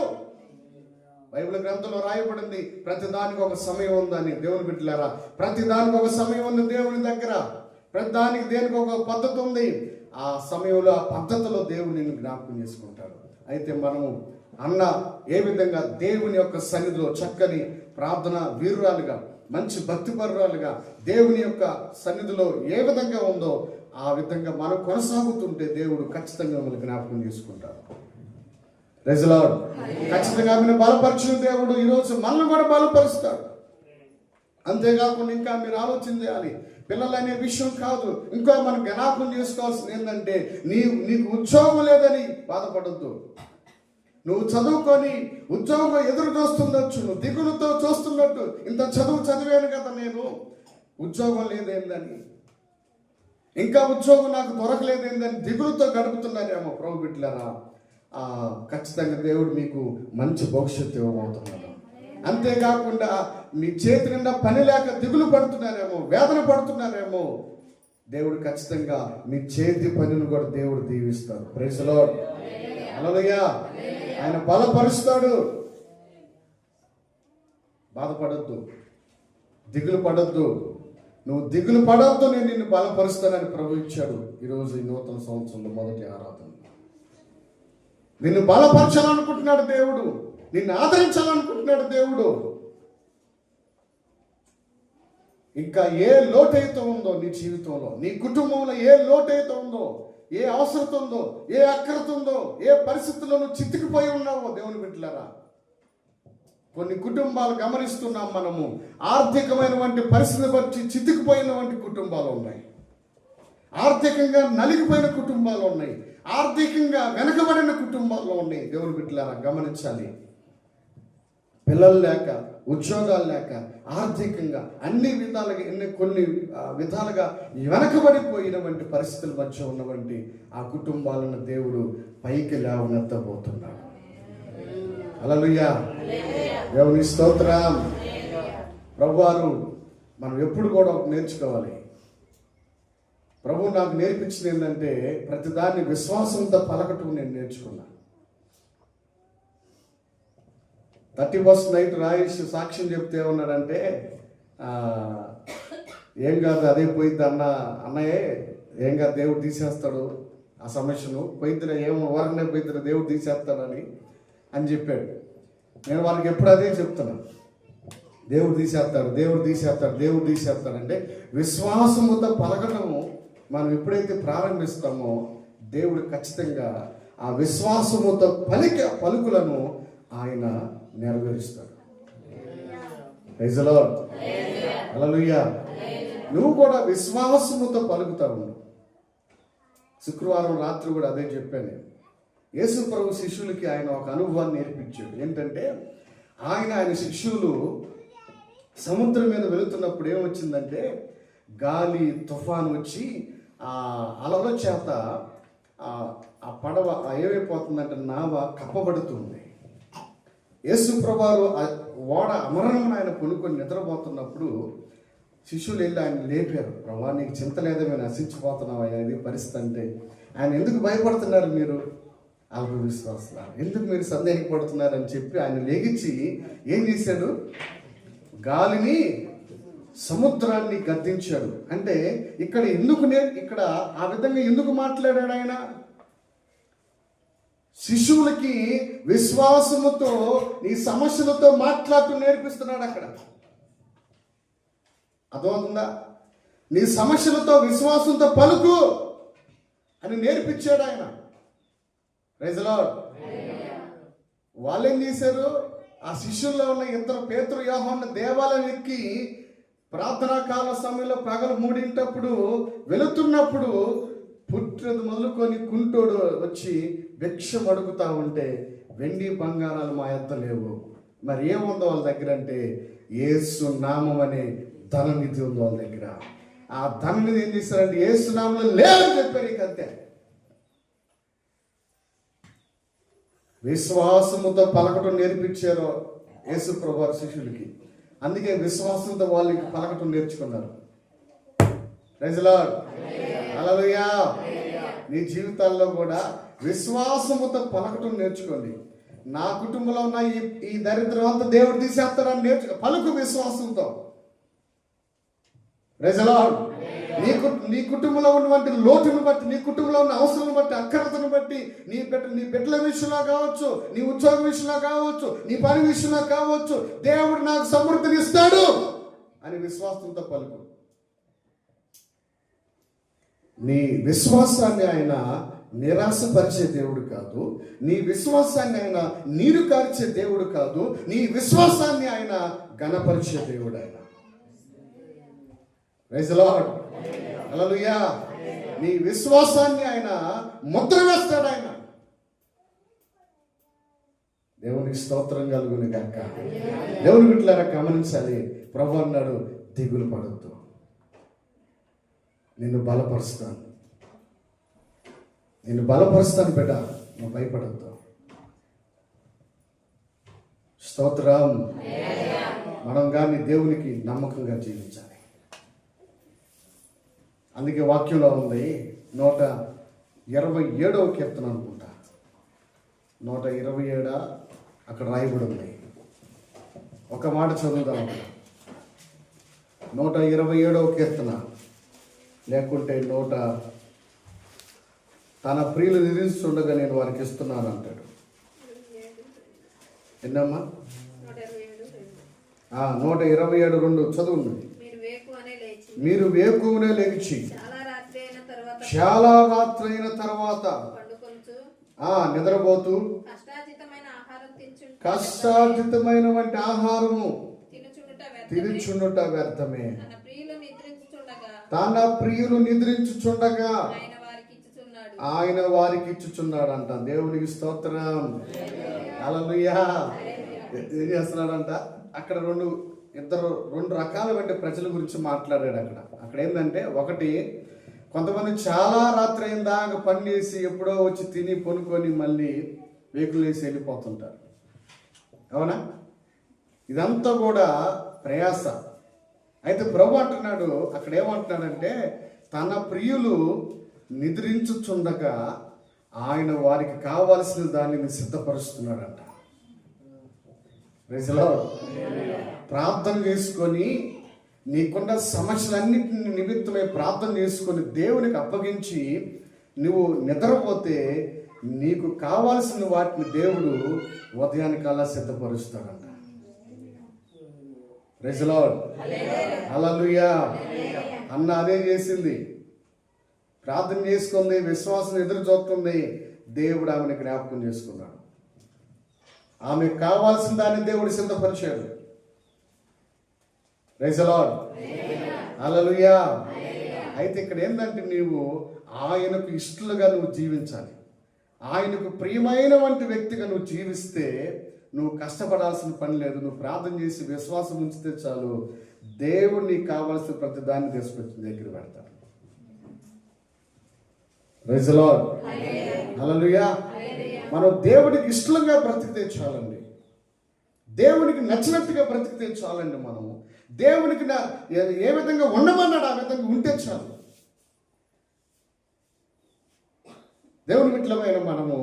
బైబిల్ గ్రంథంలో రాయబడింది ప్రతి దానికి ఒక సమయం ఉందని. దేవుని బిడ్డలారా ప్రతి దానికి ఒక సమయం ఉంది దేవుని దగ్గర. ప్రతి దానికి దేనికి ఒక పద్ధతి ఉంది. ఆ సమయంలో ఆ పద్ధతిలో దేవుడు నిన్ను జ్ఞాపకం చేసుకుంటాడు. అయితే మనము అన్న ఏ విధంగా దేవుని యొక్క సన్నిధిలో చక్కని ప్రార్థన వీరురాలుగా మంచి భక్తిపరురాలుగా దేవుని యొక్క సన్నిధిలో ఏ విధంగా ఉందో ఆ విధంగా మనం కొనసాగుతుంటే దేవుడు ఖచ్చితంగా మనల్ని జ్ఞాపకం చేసుకుంటాడు. Praise the Lord. ఖచ్చితంగా ఆమెను బలపరిచిన దేవుడు ఈరోజు మనల్ని కూడా బలపరుస్తాడు. అంతేకాకుండా ఇంకా మీరు ఆలోచన చేయాలి, పిల్లలు అనే విషయం కాదు, ఇంకా మనం జ్ఞాపకం చేసుకోవాల్సింది ఏంటంటే నీకు ఉద్యోగం లేదని బాధపడద్దు. నువ్వు చదువుకొని ఉద్యోగం ఎదురు చూస్తుండొచ్చు, నువ్వు దిగులుతో చూస్తున్నట్టు, ఇంత చదువు చదివాను కదా నేను, ఉద్యోగం లేదేందని, ఇంకా ఉద్యోగం నాకు దొరకలేదేందని దిగులుతో గడుపుతున్నారేమో ప్రభు బిడ్డలారా. ఖచ్చితంగా దేవుడు మీకు మంచి భవిష్యత్తు ఇవ్వబోతున్నాడు. అంతేకాకుండా మీ చేతి నిండా పని లేక దిగులు పడుతున్నారేమో, వేదన పడుతున్నారేమో, దేవుడు ఖచ్చితంగా మీ చేతి పనిని కూడా దేవుడు దీవిస్తాడు. Praise the lord. హల్లెలూయా. ఆయన బలపరుస్తాడు. బాధపడద్దు, దిగులు పడద్దు. నువ్వు దిగులు పడవద్దు, నేను నిన్ను బలపరుస్తానని ప్రభు ఇచ్చాడు. ఈరోజు ఈ నూతన సంవత్సరంలో మొదటి ఆరాధన నిన్ను బలపరచాలనుకుంటున్నాడు దేవుడు, నిన్ను ఆదరించాలనుకుంటున్నాడు దేవుడు. ఇంకా ఏ లోటైతే ఉందో నీ జీవితంలో, నీ కుటుంబంలో ఏ లోటైతే ఉందో, ఏ అవసరత ఉందో, ఏ అక్రత ఉందో, ఏ పరిస్థితుల్లో నువ్వు చితికిపోయి ఉన్నావో దేవుని బిడ్డలారా, కొన్ని కుటుంబాలు గమనిస్తున్నాం మనము. ఆర్థికమైనటువంటి పరిస్థితిని బట్టి చితికిపోయినటువంటి కుటుంబాలు ఉన్నాయి, ఆర్థికంగా నలిగిపోయిన కుటుంబాలు ఉన్నాయి, ఆర్థికంగా వెనకబడిన కుటుంబాలు ఉన్నాయి. దేవుని బిడ్డలారా గమనించాలి. పిల్లలు లేక, ఉద్యోగాలు లేక, ఆర్థికంగా అన్ని విధాలుగా కొన్ని విధాలుగా వెనకబడిపోయినటువంటి పరిస్థితుల మధ్య ఉన్నటువంటి ఆ కుటుంబాలను దేవుడు పైకి లేవనెత్తబోతున్నాడు. హల్లెలూయా. దేవుని స్తోత్రం. ప్రభువారు మనం ఎప్పుడు కూడా నేర్చుకోవాలి. ప్రభు నాకు నేర్పించింది ఏంటంటే, ప్రతిదాన్ని విశ్వాసంతో పలకటం నేను నేర్చుకున్నా. 31st నైట్ రాయేష్ సాక్ష్యం చెప్తే ఏమన్నాడంటే, ఏం కాదు అదే పోయిద్ది అన్నయ్యే, ఏం కాదు దేవుడు తీసేస్తాడు ఆ సమస్యను, పోయిద్దిన ఏమో వారనే పోయిద్దిన దేవుడు తీసేస్తాడని చెప్పాడు. నేను వాళ్ళకి ఎప్పుడు అదే చెప్తున్నా, దేవుడు తీసేస్తాడు, దేవుడు తీసేస్తాడు, దేవుడు తీసేస్తాడంటే విశ్వాసముతో పలకటము మనం ఎప్పుడైతే ప్రారంభిస్తామో దేవుడు ఖచ్చితంగా ఆ విశ్వాసముతో పలుకులను ఆయన నెరవేరుస్తాడు. Praise the lord. హల్లెలూయా. నువ్వు కూడా విశ్వాసముతో పలుకుతావు. శుక్రవారం రాత్రి కూడా అదే చెప్పాను. యేసు ప్రభు శిష్యులకి ఆయన ఒక అనుభవాన్ని నేర్పించాడు. ఏంటంటే ఆయన శిష్యులు సముద్రం మీద వెళుతున్నప్పుడు ఏమొచ్చిందంటే, గాలి తుఫాను వచ్చి ఆ అలల చేత ఆ పడవ ఏమైపోతుందంటే నావ కప్పబడుతుంది. యేసు ప్రభువారు ఓడ అమరణం ఆయన కొనుక్కొని నిద్రపోతున్నప్పుడు శిష్యులు వెళ్ళి ఆయన లేపారు. ప్రభా నీకు చింత లేదా, మేము నశించిపోతున్నావు ఇది పరిస్థితి అంటే. ఆయన ఎందుకు భయపడుతున్నారు మీరు, అల్ప విశ్వాసులు, ఎందుకు మీరు సందేహపడుతున్నారని చెప్పి ఆయన లేగించి ఏం చేశాడు, గాలిని సముద్రాన్ని గద్దించాడు. అంటే ఇక్కడ ఇక్కడ ఆ విధంగా ఎందుకు మాట్లాడాడు ఆయన? శిశువులకి విశ్వాసముతో నీ సమస్యలతో మాట్లాడుతూ నేర్పిస్తున్నాడు. అక్కడ అర్థమవుతుందా? నీ సమస్యలతో విశ్వాసంతో పలుకు అని నేర్పించాడు ఆయన. Praise the Lord. వాళ్ళు ఏం చేశారు, ఆ శిష్యుల్లో ఉన్న ఇద్దరు పేతురు, యోహాను దేవాలయం ఎక్కి ప్రార్థనా కాల సమయంలో పగలు 3 వెళుతున్నప్పుడు పుట్టినది మొదలుకొని కుంటోడు వచ్చి భిక్షం అడుగుతా ఉంటే, వెండి బంగారాలు మా యొద్ద లేవు, మరి ఏముందో వాళ్ళ దగ్గర అంటే యేసు నామం అనే ధననిధి ఉంది వాళ్ళ దగ్గర. ఆ ధననిధి ఏం చేశారంటే యేసు నామంలో లేదని చెప్పారు. ఇక అంతే. విశ్వాసముతో పలకటం నేర్పించారు యేసు ప్రభువారు శిష్యులకి. అందుకే విశ్వాసంతో వాళ్ళకి పలకటం నేర్చుకున్నారు. Praise the lord. హల్లెలూయా. నీ జీవితాల్లో కూడా విశ్వాసముతో పలకటం నేర్చుకోండి. నా కుటుంబంలో ఉన్న ఈ దరిద్రం అంతా దేవుడు తీసేస్తాడని పలుకు విశ్వాసంతో. Praise the lord. నీ కుటుంబంలో ఉన్నటువంటి లోటును బట్టి, నీ కుటుంబంలో ఉన్న అవసరం బట్టి, అక్కరతను బట్టి, నీ బిడ్డల విషయంలో కావచ్చు, నీ ఉద్యోగం విషయంలో కావచ్చు, నీ పని విషయంలో కావచ్చు, దేవుడు నాకు సమృద్ధిని ఇస్తాడు అని విశ్వాసంతో పలుకు. నీ విశ్వాసాన్ని ఆయన నిరాశపరిచే దేవుడు కాదు, నీ విశ్వాసాన్ని ఆయన నీరు కార్చే దేవుడు కాదు, నీ విశ్వాసాన్ని ఆయన ఘనపరిచే దేవుడు ఆయన. Praise the lord. హల్లెలూయా. నీ విశ్వాసాన్ని ఆయన ముద్ర వేస్తాడు. ఆయన దేవునికి స్తోత్రం కలుగును గాక. దేవుని బిడ్డలారా గమనించాలి. ప్రభు అన్నాడు, దిగులు పడొద్దు, నిన్ను బలపరుస్తాను, నిన్ను బలపరుస్తాను బిడ్డ, నువ్వు భయపడద్దు. స్తోత్రం. మనం కానీ దేవునికి నమ్మకంగా జీవించాలి. అందుకే వాక్యంలో ఉంది 127వ కీర్తన అనుకుంటా, 127 అక్కడ రాయబడి ఉంది. ఒక మాట చదువుదాం. 127వ కీర్తన, లేకుంటే తన ప్రియులు నిరీక్షిస్తుండగా నేను వారికి ఇస్తున్నాను అంటాడు. ఎన్నమ్మా? 127:2 చదువు. మీరు వేకువనే లేచి చాలా రాత్రి అయిన తర్వాత నిద్రపోతూ కష్టార్జితమైన వంటి ఆహారము తినుచుండుట వ్యర్థమే. తన ప్రియులు నిద్రించుచుండగా ఆయన వారికి ఇచ్చుచున్నాడంట. దేవునికి స్తోత్రం. హల్లెలూయా. ఏం చేస్తున్నాడంట? అక్కడ రెండు రకాలైన ప్రజల గురించి మాట్లాడాడు. అక్కడ ఏంటంటే, ఒకటి, కొంతమంది చాలా రాత్రి అయిన దాకా పని చేసి ఎప్పుడో వచ్చి తిని పొనుకొని మళ్ళీ వేకులు వేసి వెళ్ళిపోతుంటారు. అవునా? ఇదంతా కూడా ప్రయాస. అయితే ప్రభు అంటున్నాడు, అక్కడ ఏమంటున్నాడంటే, తన ప్రియులు నిద్రించుచుండగా ఆయన వారికి కావాల్సిన దానిని సిద్ధపరుస్తున్నాడంట. Praise the lord. ప్రార్థన చేసుకొని నీకున్న సమస్యలన్నింటిని నిమిత్తమై ప్రార్థన చేసుకొని దేవునికి అప్పగించి నువ్వు నిద్రపోతే నీకు కావాల్సిన వాటిని దేవుడు ఉదయానికల్లా సిద్ధపరుస్తాడంట. Praise the lord. హల్లెలూయా. అన్న అదే చేసింది. ప్రార్థన చేసుకుంది, విశ్వాసం ఎదురు చూస్తుంది. దేవుడు ఆమెను జ్ఞాపకం చేసుకున్నాడు. ఆమెకు కావాల్సిన దాన్ని దేవుడు సిద్ధపరిచాడు. Praise the lord. హల్లెలూయా. అయితే ఇక్కడ ఏంటంటే, నీవు ఆయనకు ఇష్టలుగా నువ్వు జీవించాలి. ఆయనకు ప్రియమైన వంటి వ్యక్తిగా నువ్వు జీవిస్తే నువ్వు కష్టపడాల్సిన పని లేదు. నువ్వు ప్రార్థన చేసి విశ్వాసం ఉంచితే చాలు, దేవుడు నీకు కావాల్సిన ప్రతి దాన్ని తీసుకొచ్చి దగ్గర పెడతాడు. Praise the lord. హల్లెలూయా. మనం దేవుడికి ఇష్టంగా బ్రతికితే చాలండి. దేవునికి నచ్చినట్టుగా బ్రతికితే చాలండి. మనము దేవునికి ఏ విధంగా ఉండమన్నాడు ఆ విధంగా ఉంటే చాలు. దేవుని బిడ్డలమైన మనము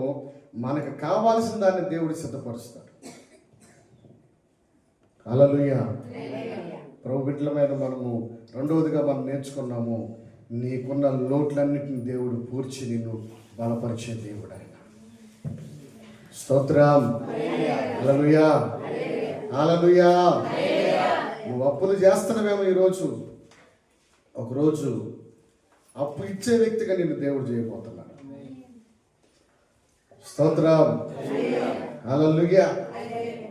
మనకు కావాల్సిన దాన్ని దేవుడు సిద్ధపరుస్తాడు. హల్లెలూయా. ప్రభు బిడ్డలమైన మనము రెండవదిగా మనం నేర్చుకున్నాము, నీకున్న లోట్లన్నిటిని దేవుడు పూడ్చి నిన్ను బలపరిచే దేవుడు ఆయన. స్తోత్రం. హల్లెలూయా. హల్లెలూయా. నువ్వు అప్పులు చేస్తున్నావేమో ఈరోజు, ఒకరోజు అప్పు ఇచ్చే వ్యక్తిగా నిన్ను దేవుడు చేయబోతున్నాడు. స్తోత్రం. హల్లెలూయా.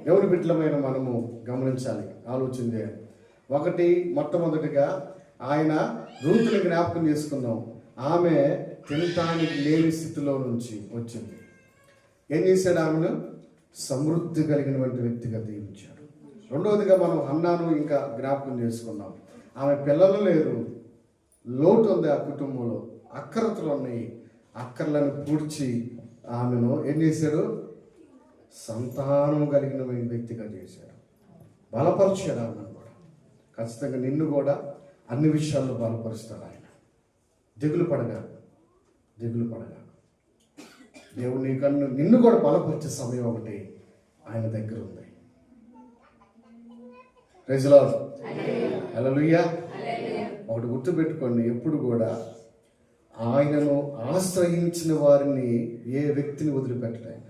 దేవుని బిడ్డలమైన మనము గమనించాలి, ఆలోచన చేయాలి. ఒకటి, మొట్టమొదటిగా ఆయన రూతుని జ్ఞాపకం చేసుకున్నాం. ఆమె తినటానికి లేని స్థితిలో నుంచి వచ్చింది. ఏం చేశాడు? ఆమెను సమృద్ధి కలిగినటువంటి వ్యక్తిగా దీవించాడు. రెండవదిగా మనం హన్నాను ఇంకా జ్ఞాపకం చేసుకున్నాం. ఆమె పిల్లలు లేరు, లోటు ఉంది ఆ కుటుంబంలో, అక్కరతలు ఉన్నాయి. అక్కర్లను పూడ్చి ఆమెను ఏం చేశాడు? సంతానం కలిగిన వ్యక్తిగా చేశాడు, బలపరిచాడు. ఆమెను కూడా ఖచ్చితంగా నిన్ను కూడా అన్ని విషయాల్లో బలపరుస్తాడు ఆయన. దిగులు పడగా దేవుడు నిన్ను కూడా బలపరిచే సమయం ఒకటి ఆయన దగ్గర ఉంది. Praise the lord. హల్లెలూయా. ఒకటి గుర్తుపెట్టుకోండి, ఎప్పుడు కూడా ఆయనను ఆశ్రయించిన వారిని ఏ వ్యక్తిని వదిలిపెట్టడు ఆయన.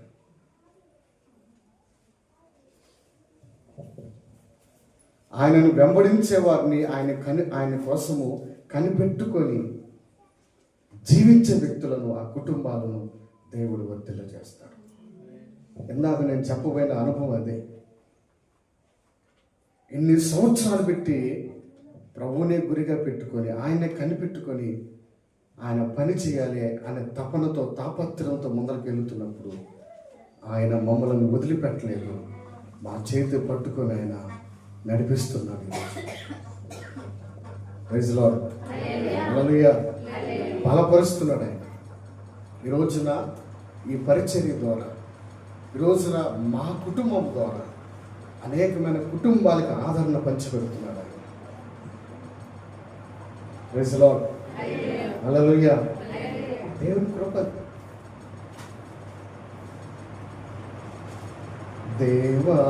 ఆయనను వెంబడించే వారిని ఆయన కోసము కనిపెట్టుకొని జీవించే వ్యక్తులను, ఆ కుటుంబాలను దేవుడు వర్ధిల్ల చేస్తాడు. ఇందాక నేను చెప్పబోయిన అనుభవం అదే. ఇన్ని సంవత్సరాలు పెట్టి ప్రభువునే గురిగా పెట్టుకొని ఆయనే కనిపెట్టుకొని ఆయన పని చేయాలి అనే తపనతో తాపత్రయంతో ముందరికి వెళుతున్నప్పుడు ఆయన మమ్మల్ని వదిలిపెట్టలేదు. మా చేతి పట్టుకొని ఆయన నడిపిస్తున్నాడు. ప్రైజ్ లార్డ్, హల్లెలూయా. బలపరుస్తున్నాడు ఆయన. ఈ రోజున ఈ పరిచర్య ద్వారా, ఈ రోజున మా కుటుంబం ద్వారా అనేకమైన కుటుంబాలకు ఆదరణ పంచిపెడుతున్నాడు ఆయన. Praise lord, hallelujah. దేవుని కృప. దేవా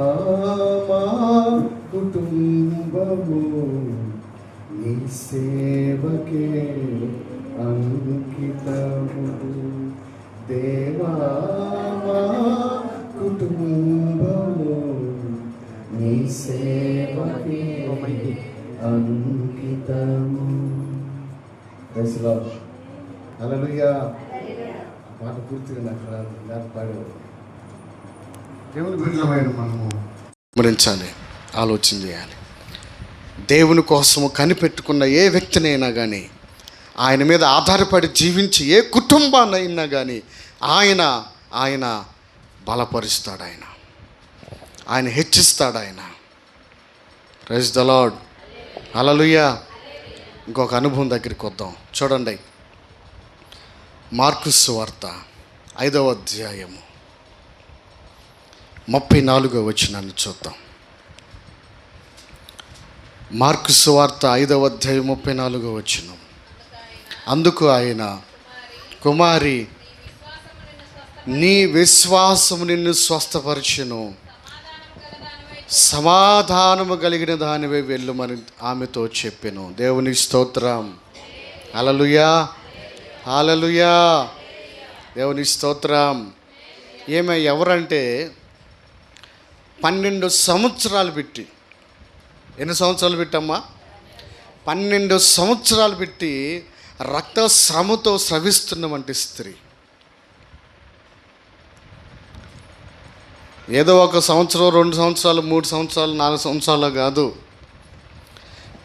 మా కుటుంబము నీ సేవకే అంకితము. దేవా మా కుటుంబము నీ సేవకే అంకితము. ప్రైజ్ లార్డ్, హల్లెలూయా. పాట పూర్తిగా నాకు రాదు, నాకు పాడేవాడు. దేవుని బిడ్డలమైన మనము గమనించాలి, ఆలోచన చేయాలి. దేవుని కోసము కనిపెట్టుకున్న ఏ వ్యక్తినైనా కానీ, ఆయన మీద ఆధారపడి జీవించి ఏ కుటుంబాన్నైనా కానీ ఆయన బలపరుస్తాడు, ఆయన హెచ్చిస్తాడు ఆయన. ప్రైజ్ ద లార్డ్, హల్లెలూయా. ఇంకొక అనుభవం దగ్గరికి వద్దాం. చూడండి, మార్కు సువార్త 5వ అధ్యాయము 34వ వచనాన్ని చూద్దాం. మార్కు సువార్త 5వ అధ్యాయం 34వ వచనం. అందుకు ఆయన, కుమారి, నీ విశ్వాసము నిన్ను స్వస్థపరచును, సమాధానము కలిగిన దానివే వెళ్ళుమని ఆమెతో చెప్పెను. దేవునికి స్తోత్రం, హల్లెలూయా, హల్లెలూయా. దేవునికి స్తోత్రం. ఎవరంటే 12 సంవత్సరాలు పెట్టి, ఎన్ని సంవత్సరాలు పెట్టమ్మా? 12 సంవత్సరాలు పెట్టి రక్తశ్రమతో స్రవిస్తున్నటువంటి స్త్రీ. ఏదో ఒక సంవత్సరం, 2 సంవత్సరాలు, 3 సంవత్సరాలు, 4 సంవత్సరాలు కాదు,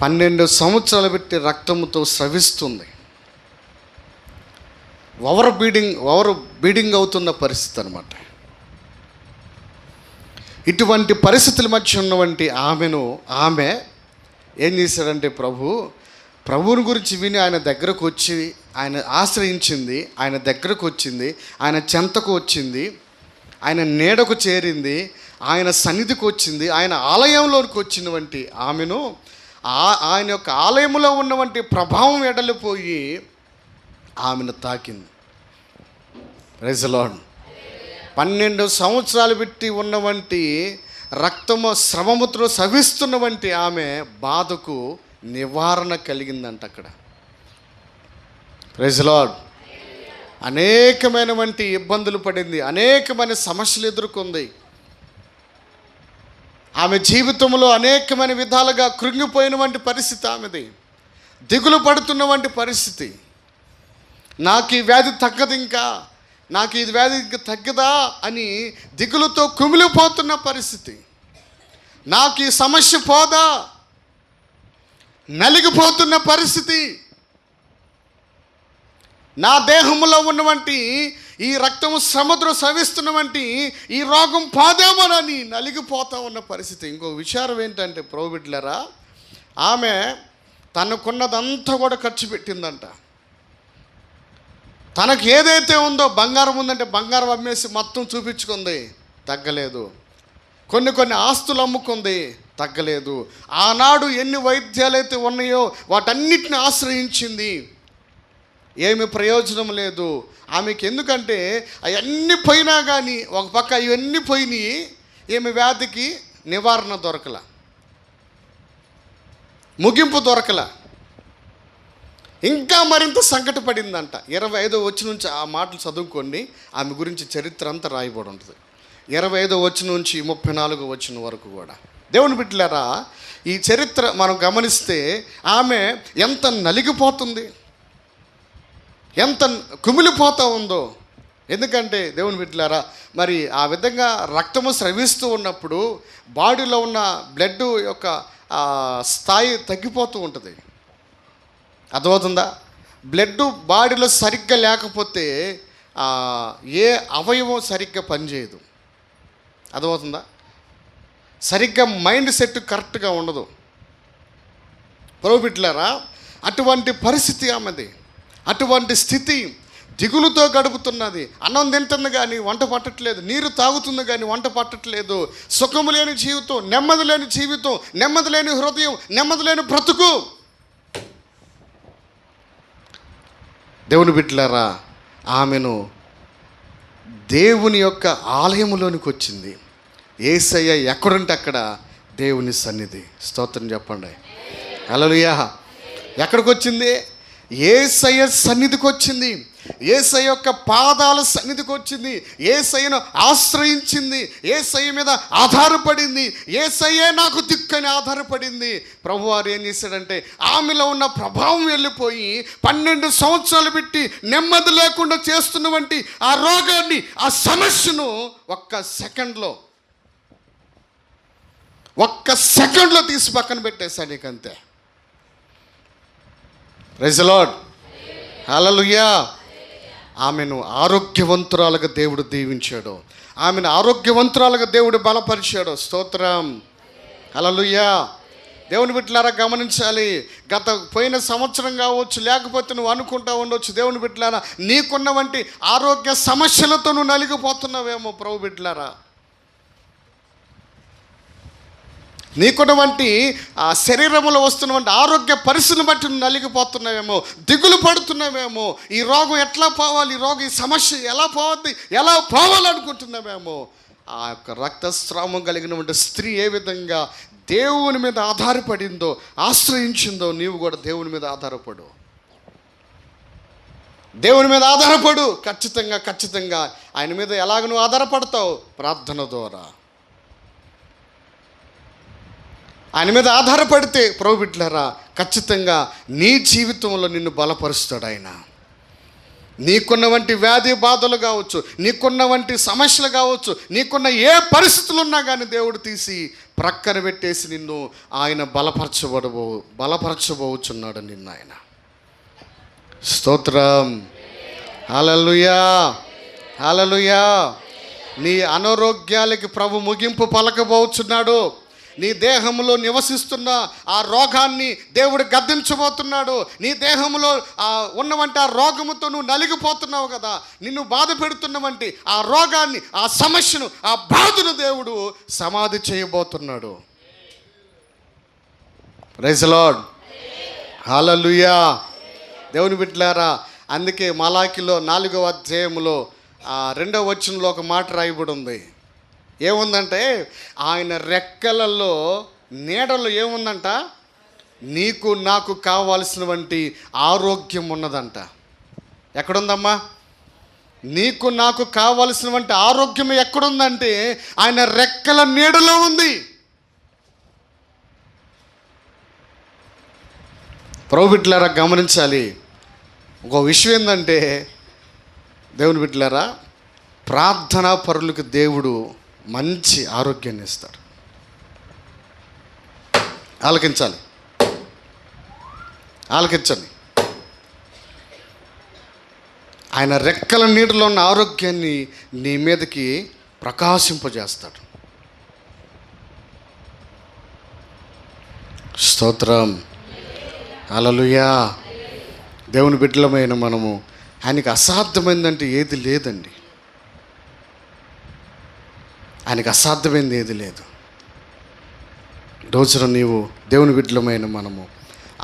12 సంవత్సరాలు పెట్టి రక్తముతో స్రవిస్తుంది. ఓవర్ బీడింగ్ అవుతున్న పరిస్థితి అన్నమాట. ఇటువంటి పరిస్థితుల మధ్య ఉన్నటువంటి ఆమె ఏం చేశాడంటే, ప్రభువుని గురించి విని ఆయన దగ్గరకు వచ్చి, ఆయన ఆశ్రయించింది, ఆయన దగ్గరకు వచ్చింది, ఆయన చెంతకు వచ్చింది, ఆయన నీడకు చేరింది, ఆయన సన్నిధికి వచ్చింది, ఆయన ఆలయంలోకి వచ్చినటువంటి ఆమెను ఆయన యొక్క ఆలయంలో ఉన్నటువంటి ప్రభావం ఎడలిపోయి ఆమెను తాకింది. Praise the lord. 12 సంవత్సరాలు పెట్టి ఉన్నవంటి రక్తము శ్రమముతో సవిస్తున్నవంటి ఆమె బాధకు నివారణ కలిగిందంట అక్కడ. Praise the Lord. అనేకమైనటువంటి ఇబ్బందులు పడింది, అనేకమైన సమస్యలు ఎదుర్కొంది. ఆమె జీవితంలో అనేకమైన విధాలుగా కృంగిపోయినటువంటి పరిస్థితి ఆమెది. దిగులు పడుతున్నటువంటి పరిస్థితి. నాకు ఈ వ్యాధి తగ్గదు, ఇంకా నాకు ఈ వ్యాధి ఇంకా తగ్గదా అని దిగులుతో కుమిలిపోతున్న పరిస్థితి. నాకు ఈ సమస్య పోదా, నలిగిపోతున్న పరిస్థితి. నా దేహంలో ఉన్నవంటి ఈ రక్తము సముద్రం సవిస్తున్నవంటి ఈ రోగం పోదేమోనని నలిగిపోతూ ఉన్న పరిస్థితి. ఇంకో విచారం ఏంటంటే, ప్రోబిడ్లరా, ఆమె తనకున్నదంతా కూడా ఖర్చు పెట్టిందంట. తనకు ఏదైతే ఉందో, బంగారం ఉందంటే బంగారం అమ్మేసి మొత్తం చూపించుకుంది, తగ్గలేదు. కొన్ని ఆస్తులు అమ్ముకుంది, తగ్గలేదు. ఆనాడు ఎన్ని వైద్యాలు అయితే ఉన్నాయో వాటన్నిటిని ఆశ్రయించింది, ఏమి ప్రయోజనం లేదు ఆమెకి. ఎందుకంటే అవన్నీ పోయినా కానీ, ఒక పక్క ఇవన్నీ పోయినాయి, ఏమి వ్యాధికి నివారణ దొరకల, ముగింపు దొరకల, ఇంకా మరింత సంకటపడిందంట. 25వ వచనం నుంచి ఆ మాటలు చదువుకోండి, ఆమె గురించి చరిత్ర అంతా రాయబడి ఉంటుంది. 25వ వచనం నుంచి 34వ వచనం వరకు కూడా. దేవుని బిడ్డలారా, ఈ చరిత్ర మనం గమనిస్తే ఆమె ఎంత నలిగిపోతుంది, ఎంత కుమిలిపోతూ ఉందో. ఎందుకంటే దేవుని బిడ్డలారా, మరి ఆ విధంగా రక్తము స్రవిస్తూ ఉన్నప్పుడు బాడీలో ఉన్న బ్లడ్ యొక్క స్థాయి తగ్గిపోతూ ఉంటుంది. అర్థమవుతుందా? బ్లడ్ బాడీలో సరిగ్గా లేకపోతే ఏ అవయవం సరిగ్గా పనిచేయదు. అర్థమవుతుందా? సరిగ్గా మైండ్ సెట్ కరెక్ట్గా ఉండదు. ప్రభుబిడ్డలారా, అటువంటి పరిస్థితి ఆమెది. అటువంటి స్థితి, దిగులుతో గడుపుతున్నది. అన్నం తింటుంది కానీ వంట పట్టట్లేదు, నీరు తాగుతుంది కానీ వంట పట్టట్లేదు. సుఖము లేని జీవితం, నెమ్మది లేని జీవితం, నెమ్మది లేని హృదయం, నెమ్మది లేని బ్రతుకు. దేవుని బిడ్డలారా, ఆమెను దేవుని యొక్క ఆలయంలోనికి వచ్చింది. యేసయ్య ఎక్కడుంటే అక్కడ దేవుని సన్నిధి. స్తోత్రం చెప్పండి. హల్లెలూయా. ఎక్కడికి వచ్చింది? యేసయ్య సన్నిధికి వచ్చింది. యేసయ్య యొక్క పాదాల సన్నిధికి వచ్చింది. యేసయ్యను ఆశ్రయించింది. యేసయ్య మీద ఆధారపడింది. యేసయ్యే నాకు దిక్కని ఆధారపడింది. ప్రభువారు ఏం చేశాడంటే, ఆమెలో ఉన్న ప్రభావం వెళ్ళిపోయి 12 సంవత్సరాలు పెట్టి నెమ్మది లేకుండా చేస్తున్నటువంటి ఆ రోగాన్ని, ఆ సమస్యను ఒక్క సెకండ్లో తీసి పక్కన పెట్టేశాడు. నీకంతే. Praise the lord. హల్లెలూయా. ఆమెను ఆరోగ్యవంతురాలుగా దేవుడు దీవించాడు. ఆమెను ఆరోగ్యవంతురాలుగా దేవుడు బలపరిచాడు. స్తోత్రం. హల్లెలూయా. దేవుని బిడ్డలారా గమనించాలి. పోయిన సంవత్సరం కావచ్చు, లేకపోతే నువ్వు అనుకుంటా ఉండొచ్చు, దేవుని బిడ్డలారా నీకున్న వంటి ఆరోగ్య సమస్యలతో నువ్వు నలిగిపోతున్నావేమో. ప్రభు బిడ్డలారా, నీకున్నవంటి ఆ శరీరంలో వస్తున్నటువంటి ఆరోగ్య పరిస్థితిని బట్టి నువ్వు నలిగిపోతున్నావేమో, దిగులు పడుతున్నావేమో. ఈ రోగం ఎట్లా పోవాలి, ఈ రోగం, ఈ సమస్య ఎలా పోవాలనుకుంటున్నావేమో. ఆ యొక్క రక్తస్రావం కలిగినటువంటి స్త్రీ ఏ విధంగా దేవుని మీద ఆధారపడిందో, ఆశ్రయించిందో, నీవు కూడా దేవుని మీద ఆధారపడు. దేవుని మీద ఆధారపడు. ఖచ్చితంగా ఆయన మీద ఎలాగ నువ్వు ఆధారపడతావు? ప్రార్థన ద్వారా. ఆయన మీద ఆధారపడితే ప్రభు బిడ్డలారా ఖచ్చితంగా నీ జీవితంలో నిన్ను బలపరుస్తాడు ఆయన. నీకున్న వంటి వ్యాధి బాధలు కావచ్చు, నీకున్న వంటి సమస్యలు కావచ్చు, నీకున్న ఏ పరిస్థితులు ఉన్నా కానీ దేవుడు తీసి ప్రక్కన పెట్టేసి నిన్ను ఆయన బలపరచబోచున్నాడు నిన్ను ఆయన. స్తోత్రం. హల్లెలూయా. హల్లెలూయా. నీ అనారోగ్యాలకి ప్రభు ముగింపు పలకబోచున్నాడు. నీ దేహంలో నివసిస్తున్న ఆ రోగాన్ని దేవుడు గద్దించబోతున్నాడు. నీ దేహంలో ఉన్నవంటి ఆ రోగముతో నువ్వు నలిగిపోతున్నావు కదా, నిన్ను బాధ పెడుతున్నవంటి ఆ రోగాన్ని, ఆ సమస్యను, ఆ బాధను దేవుడు సమాధి చేయబోతున్నాడు. Praise the lord. హల్లెలూయా. దేవుని బిడ్డలారా, అందుకే మలాకిలో 4వ అధ్యాయంలో 2వ వచనంలో ఒక మాట రాయబడి ఉంది. ఏముందంటే, ఆయన రెక్కలలో నీడలో ఏముందంట? నీకు నాకు కావాల్సినటువంటి ఆరోగ్యం ఉన్నదంట. ఎక్కడుందమ్మా? నీకు నాకు కావాల్సినటువంటి ఆరోగ్యం ఎక్కడుందంటే ఆయన రెక్కల నీడలో ఉంది. ప్రభు బిడ్డలారా గమనించాలి. ఒక విషయం ఏంటంటే, దేవుని బిడ్డలారా, ప్రార్థనా పరులకు దేవుడు మంచి ఆరోగ్యాన్ని ఇస్తాడు. ఆలకించండి. ఆయన రెక్కల నీటిలో ఉన్న ఆరోగ్యాన్ని నీ మీదకి ప్రకాశింపజేస్తాడు. స్తోత్రం. హల్లెలూయా. దేవుని బిడ్డలమైన మనము ఆయనకి అసాధ్యమైందంటే ఏది లేదండి. ఆయనకు అసాధ్యమైంది ఏది లేదు. రోజున నీవు దేవుని బిడ్డలమైన మనము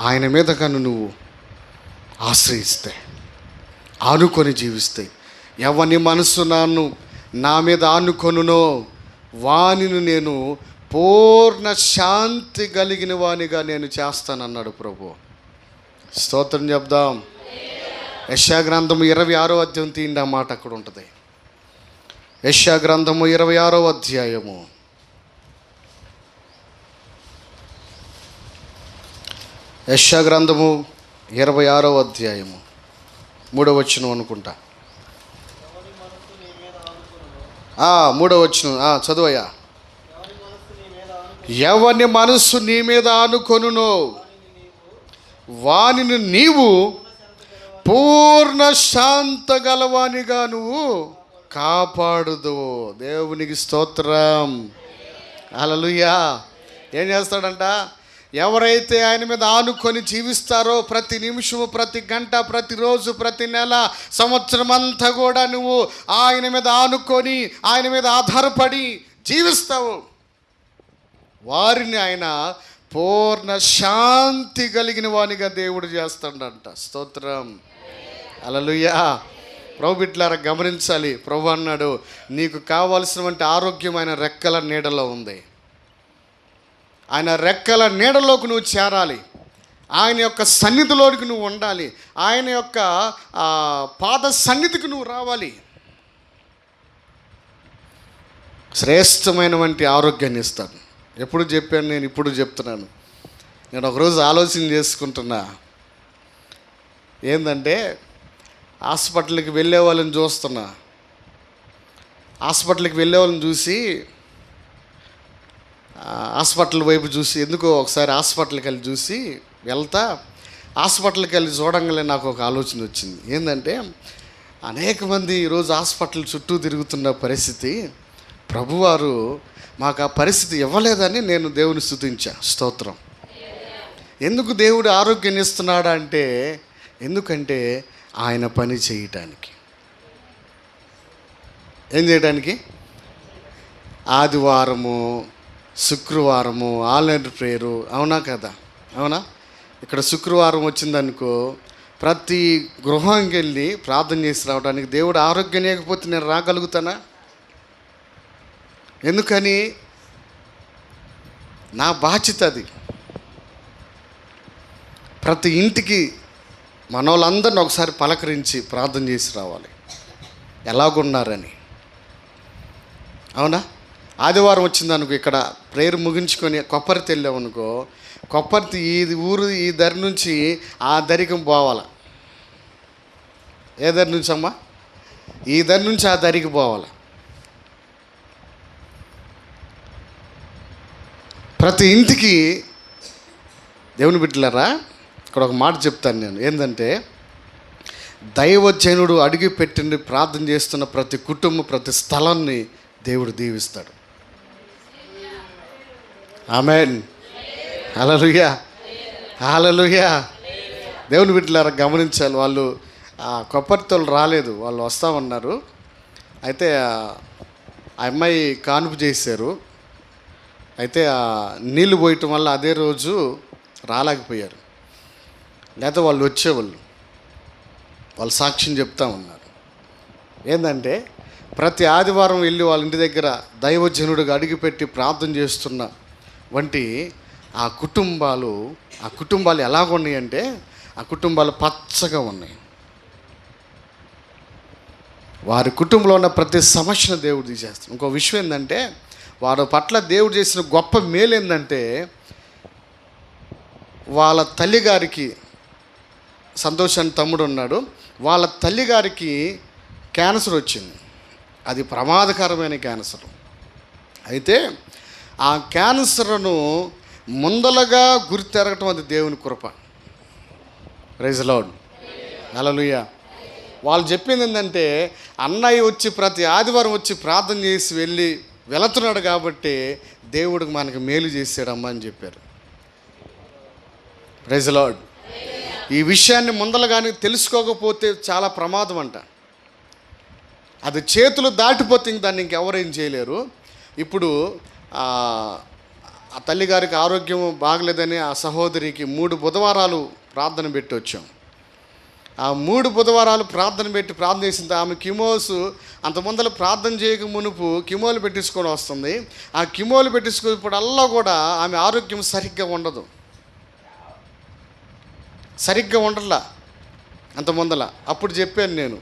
ఆయన మీద కను నువ్వు ఆశ్రయిస్తే, ఆనుకొని జీవిస్తే, ఎవని మనసు నా మీద ఆనుకొనునో వానిని నేను పూర్ణ శాంతి కలిగిన వానిగా నేను చేస్తానన్నాడు ప్రభు. స్తోత్రం చెప్దాం. యెషయా గ్రంథము 26వ అధ్యాయం తీయండి. ఆ మాట అక్కడ ఉంటుంది. యెషయా గ్రంథము 26వ అధ్యాయము 26వ అధ్యాయము 3వ వచనం అనుకుంటా. 3వ వచనం చదువయ్యా. ఎవని మనస్సు నీ మీద ఆనుకొనునో వానిని నీవు పూర్ణ శాంత గలవానిగా నువ్వు కాపాడుదు. దేవునికి స్తోత్రం. హల్లెలూయా. ఏం చేస్తాడంట? ఎవరైతే ఆయన మీద ఆనుకొని జీవిస్తారో ప్రతి నిమిషము, ప్రతి గంట, ప్రతిరోజు, ప్రతి నెల, సంవత్సరం అంతా కూడా నువ్వు ఆయన మీద ఆనుకొని ఆయన మీద ఆధారపడి జీవిస్తావు, వారిని ఆయన పూర్ణ శాంతి కలిగిన వానిగా దేవుడు చేస్తాడంట. స్తోత్రం. హల్లెలూయా. ప్రభు బిడ్డలారా గమనించాలి. ప్రభు అన్నాడు, నీకు కావాల్సినటువంటి ఆరోగ్యమైన రెక్కల నీడలో ఉంది. ఆయన రెక్కల నీడలోకి నువ్వు చేరాలి. ఆయన యొక్క సన్నిధిలోనికి నువ్వు ఉండాలి. ఆయన యొక్క పాద సన్నిధికి నువ్వు రావాలి. శ్రేష్టమైనటువంటి ఆరోగ్యాన్ని ఇస్తాడు. ఎప్పుడు చెప్పాను నేను, ఇప్పుడు చెప్తున్నాను. నేను ఒకరోజు ఆలోచన చేసుకుంటున్నా. ఏంటంటే హాస్పిటల్కి వెళ్ళే వాళ్ళని చూస్తున్నా. హాస్పిటల్కి వెళ్ళే వాళ్ళని చూసి హాస్పిటల్ వైపు చూసి, ఎందుకో ఒకసారి హాస్పిటల్కి వెళ్ళి చూసి వెళ్తా, హాస్పిటల్కి వెళ్ళి చూడంగానే నాకు ఒక ఆలోచన వచ్చింది. ఏంటంటే అనేక మంది ఈరోజు హాస్పిటల్ చుట్టూ తిరుగుతున్న పరిస్థితి, ప్రభువారు మాకు ఆ పరిస్థితి ఇవ్వలేదని నేను దేవుని స్తుతించా. స్తోత్రం. ఎందుకు దేవుడు ఆరోగ్యాన్ని ఇస్తున్నాడా అంటే, ఎందుకంటే ఆయన పని చేయటానికి. ఏం చేయడానికి? ఆదివారము, శుక్రవారము ఆన్లైన్ ప్రేయరు. అవునా కదా? అవునా? ఇక్కడ శుక్రవారం వచ్చిందనుకో, ప్రతి గృహానికి వెళ్ళి ప్రార్థన చేసి రావడానికి. దేవుడు ఆరోగ్యం లేకపోతే నేను రాగలుగుతానా? ఎందుకని? నా బాధ్యత అది. ప్రతి ఇంటికి మనోళ్ళందరిని ఒకసారి పలకరించి ప్రార్థన చేసి రావాలి, ఎలాగున్నారని. అవునా? ఆదివారం వచ్చిందనుకో, ఇక్కడ ప్రేయర్ ముగించుకొని కొప్పర్తి వెళ్ళామనుకో, కొప్పర్తి ఈ ఊరు ఈ దరి నుంచి ఆ దరికి పోవాలి. ఏ దరి నుంచి అమ్మా? ఈ దరి నుంచి ఆ దరికి పోవాలి. ప్రతి ఇంటికి దేవుని బిడ్డలారా, ఇక్కడ ఒక మాట చెప్తాను నేను. ఏంటంటే దైవజనుడు అడిగి పెట్టింది ప్రార్థన చేస్తున్న ప్రతి కుటుంబం, ప్రతి స్థలాన్ని దేవుడు దీవిస్తాడు. ఆమేన్. హల్లెలూయా. హల్లెలూయా. దేవుని బిడ్డలారా గమనించాలి. వాళ్ళు కొప్పర్తోళ్ళు రాలేదు, వాళ్ళు వస్తామన్నారు. అయితే ఆ అమ్మాయి కానుపు చేశారు. అయితే నీళ్ళు పోయటం వల్ల అదే రోజు రాలేకపోయారు. లేదా వాళ్ళు వచ్చేవాళ్ళు, వాళ్ళు సాక్ష్యం చెప్తా ఉన్నారు. ఏంటంటే ప్రతి ఆదివారం వెళ్ళి వాళ్ళ ఇంటి దగ్గర దైవజనుడిగా అడిగిపెట్టి ప్రార్థన చేస్తున్న వంటి ఆ కుటుంబాలు ఎలాగున్నాయి అంటే, ఆ కుటుంబాలు పచ్చగా ఉన్నాయి. వారి కుటుంబంలో ఉన్న ప్రతి సమస్యను దేవుడు తీసేస్తాడు. ఇంకో విషయం ఏంటంటే, వారి పట్ల దేవుడు చేసిన గొప్ప మేలు ఏంటంటే, వాళ్ళ తల్లిగారికి, సంతోష్ అని తమ్ముడు ఉన్నాడు, వాళ్ళ తల్లిగారికి క్యాన్సర్ వచ్చింది. అది ప్రమాదకరమైన క్యాన్సర్. అయితే ఆ క్యాన్సర్ను ముందలగా గుర్తెరగటం అది దేవుని కృప. Praise the lord. హల్లెలూయా. వాళ్ళు చెప్పింది ఏంటంటే, అన్నయ్య వచ్చి ప్రతి ఆదివారం వచ్చి ప్రార్థన చేసి వెళుతున్నాడు కాబట్టి దేవుడికి మనకు మేలు చేసాడమ్మా అని చెప్పారు. Praise the Lord. ఈ విషయాన్ని ముందలగానే తెలుసుకోకపోతే చాలా ప్రమాదం అంట. అది చేతులు దాటిపోతే దాన్ని ఇంకెవరేం చేయలేరు. ఇప్పుడు ఆ తల్లిగారికి ఆరోగ్యం బాగలేదని ఆ సహోదరికి 3 బుధవారాలు ప్రార్థన పెట్టి వచ్చాం. ఆ 3 బుధవారాలు ప్రార్థన చేసిన ఆమె కిమోస్ అంత ముందర ప్రార్థన చేయక మునుపు కిమోలు పెట్టించుకొని వస్తుంది. ఆ కిమోలు పెట్టించుకున్నప్పుడల్లా కూడా ఆమె ఆరోగ్యం సరిగ్గా ఉండలా అంత ముందల. అప్పుడు చెప్పాను నేను,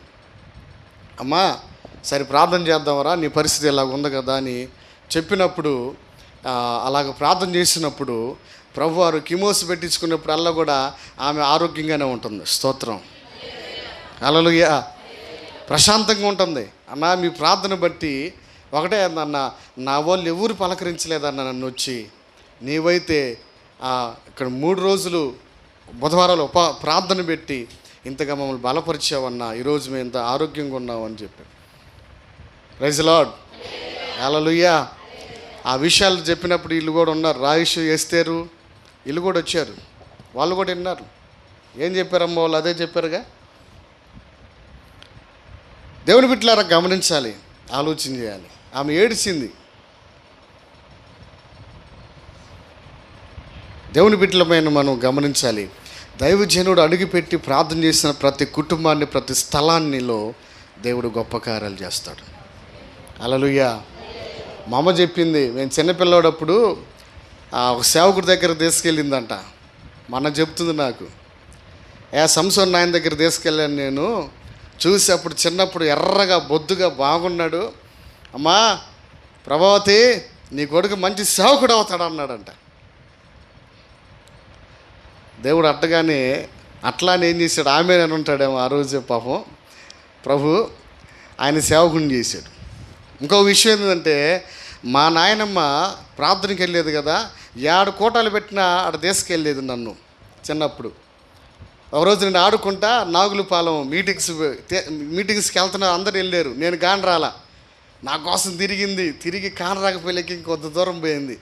అమ్మా సరే ప్రార్థన చేద్దామరా, నీ పరిస్థితి ఇలాగ ఉంది కదా అని చెప్పినప్పుడు, అలాగ ప్రార్థన చేసినప్పుడు ప్రభువారు కిమోస్ పెట్టించుకున్నప్పుడు అల్లా కూడా ఆమె ఆరోగ్యంగానే ఉంటుంది. స్తోత్రం. హల్లెలూయా. ప్రశాంతంగా ఉంటుంది. అన్న మీ ప్రార్థన బట్టి ఒకటే అన్న, నా వాళ్ళు ఎవరు పలకరించలేదన్న నన్ను వచ్చి, నీవైతే ఇక్కడ 3 రోజులు బుధవారాలు ప్రార్థన పెట్టి ఇంతగా మమ్మల్ని బలపరిచావన్నా, ఈరోజు మేము ఇంత ఆరోగ్యంగా ఉన్నామని చెప్పి. ప్రైజ్ ది లార్డ్, హల్లెలూయా. ఆ విషయాలు చెప్పినప్పుడు వీళ్ళు కూడా ఉన్నారు, రాయేష్, ఎస్తేరు, వీళ్ళు కూడా వచ్చారు, వాళ్ళు కూడా విన్నారు. ఏం చెప్పారమ్మ వాళ్ళు? అదే చెప్పారుగా. దేవుని బిడ్డలారా గమనించాలి, ఆలోచన చేయాలి. ఆమె ఏడిచింది. దేవుని బిడ్డలమైన మనం గమనించాలి. దైవజనుడు అడుగుపెట్టి ప్రార్థన చేసిన ప్రతి కుటుంబాన్ని, ప్రతి స్థలాన్నిలో దేవుడు గొప్ప కార్యాలు చేస్తాడు. హల్లెలూయా. మా అమ్మ చెప్పింది, మేము చిన్నపిల్లడప్పుడు ఒక సేవకుడి దగ్గర తీసుకెళ్ళిందంట. మన చెప్తుంది నాకు, సంసోన్ నాయన దగ్గర తీసుకెళ్ళాను నేను. చూసి అప్పుడు చిన్నప్పుడు ఎర్రగా బొద్దుగా బాగున్నాడు. అమ్మా ప్రభావతి, నీ కొడుకు మంచి సేవకుడు అవుతాడు అన్నాడంట. దేవుడు అట్టగానే అట్లానే ఏం చేశాడు, ఆమె అని ఉంటాడేమో ఆ రోజే పాపం ప్రభు ఆయన సేవకుని చేశాడు. ఇంకో విషయం ఏంటంటే, మా నాయనమ్మ ప్రార్థనకి వెళ్ళేది కదా, 7 కోటాలు పెట్టినా ఆడ తీసుకెళ్ళేది నన్ను చిన్నప్పుడు. ఒకరోజు నేను ఆడుకుంటా నాగులపాలెం మీటింగ్స్కి వెళ్తున్నా, అందరు వెళ్ళారు, నేను కాని రాలా. నా కోసం తిరిగి కాని రాకపోయేకి ఇంకొంత దూరం పోయింది.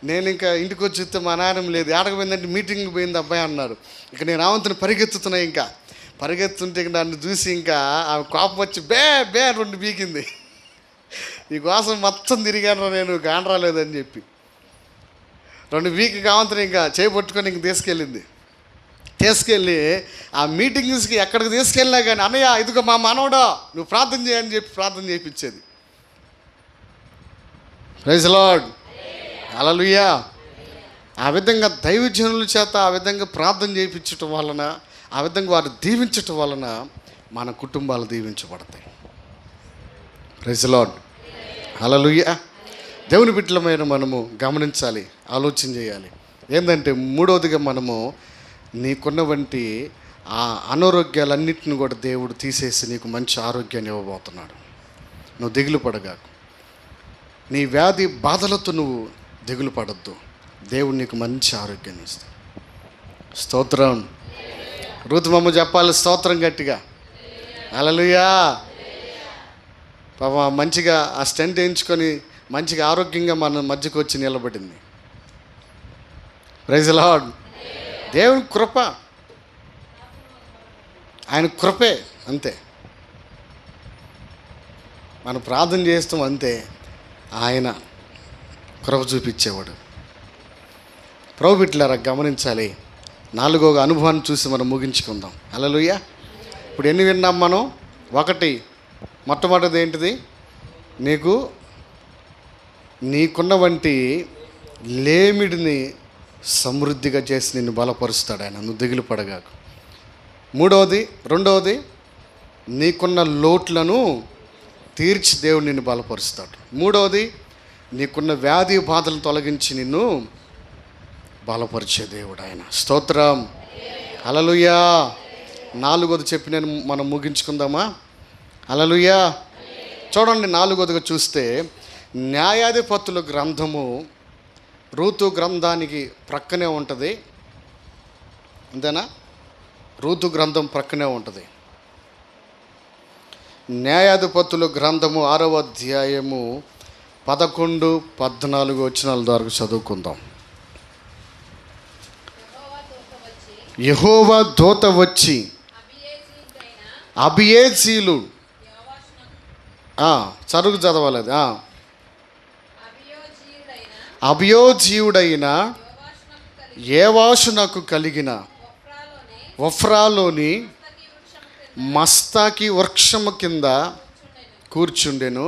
నేను ఇంకా ఇంటికి వచ్చి చూస్తే మా నాయనమ్మ లేదు. ఏడకపోయిందంటే మీటింగ్ పోయింది అబ్బాయి అన్నారు. ఇక నేను ఆవంతుని పరిగెత్తుతున్నా, ఇంకా పరిగెత్తుంటే నన్ను చూసి ఇంకా ఆమె కోపం వచ్చి బే 2 బీకింది. ఈ కోసం మొత్తం తిరిగాను నేను, కాని రాలేదని చెప్పి 2 వీక్ కావంతని ఇంకా చేపట్టుకొని ఇంక తీసుకెళ్ళి ఆ మీటింగ్స్కి ఎక్కడికి తీసుకెళ్ళినా కానీ, అన్నయ్య ఇదిగో మా మనవడా నువ్వు ప్రార్థన చేయని చెప్పి ప్రార్థన చేయించేది. ప్రైజ్ ది లార్డ్, హల్లెలూయా. ఆ విధంగా దైవజనుల చేత ఆ విధంగా ప్రార్థన చేయించటం వలన, ఆ విధంగా వారు దీవించటం వలన మన కుటుంబాలు దీవించబడతాయి. Praise the lord, hallelujah. దేవుని బిడ్డలమైన మనము గమనించాలి, ఆలోచన చేయాలి. ఏంటంటే, మూడవదిగా మనము నీకున్నవంటి ఆ అనారోగ్యాలన్నింటిని కూడా దేవుడు తీసేసి నీకు మంచి ఆరోగ్యాన్ని ఇవ్వబోతున్నాడు. నువ్వు దిగులు పడగాకు. నీ వ్యాధి బాధలతో నువ్వు దిగులు పడద్దు. దేవుడు నీకు మంచి ఆరోగ్యాన్ని ఇస్తాడు. స్తోత్రం. రూతుమమ్మ చెప్పాలి స్తోత్రం గట్టిగా. హల్లెలూయా. పాపం మంచిగా ఆ స్టెంట్ వేయించుకొని మంచిగా ఆరోగ్యంగా మన మధ్యకు వచ్చి నిలబడింది. Praise the Lord. దేవుని కృప, ఆయన కృపే, అంతే. మనం ప్రార్థన చేస్తాం అంతే, ఆయన కృప చూపించేవాడు. ప్రభు బిడ్డలారా గమనించాలి. 4వ అనుభవాన్ని చూసి మనం ముగించుకుందాం. హల్లెలూయా. ఇప్పుడు ఎన్ని విన్నాం మనం? 1, మొట్టమొదటిది ఏంటిది? నీకున్న వంటి లేమిడిని సమృద్ధిగా చేసి నిన్ను బలపరుస్తాడు ఆయన. నువ్వు దిగులు పడగాకు. రెండవది నీకున్న లోట్లను తీర్చి దేవుడు నిన్ను బలపరుస్తాడు. మూడవది నీకున్న వ్యాధి బాధలను తొలగించి నిన్ను బలపరిచే దేవుడు ఆయన. స్తోత్రం, హల్లెలూయా. 4వది చెప్పి మనం ముగించుకుందామా? హల్లెలూయా. చూడండి, 4వదిగా చూస్తే న్యాయాధిపతుల గ్రంథము రూతు గ్రంథానికి ప్రక్కనే ఉంటుంది. అంతేనా? రూతు గ్రంథం ప్రక్కనే ఉంటుంది. న్యాయాధిపతుల గ్రంథము 6వ అధ్యాయము 11, 14 వచనాల ద్వారా చదువుకుందాం. యెహోవా దూత వచ్చి అబియేజీలు చదువు చదవాలి. అది అబియోజీయుడైన యోవాషునకు కలిగిన ఒఫ్రాలోని మస్తాకి వృక్షము కింద కూర్చుండెను.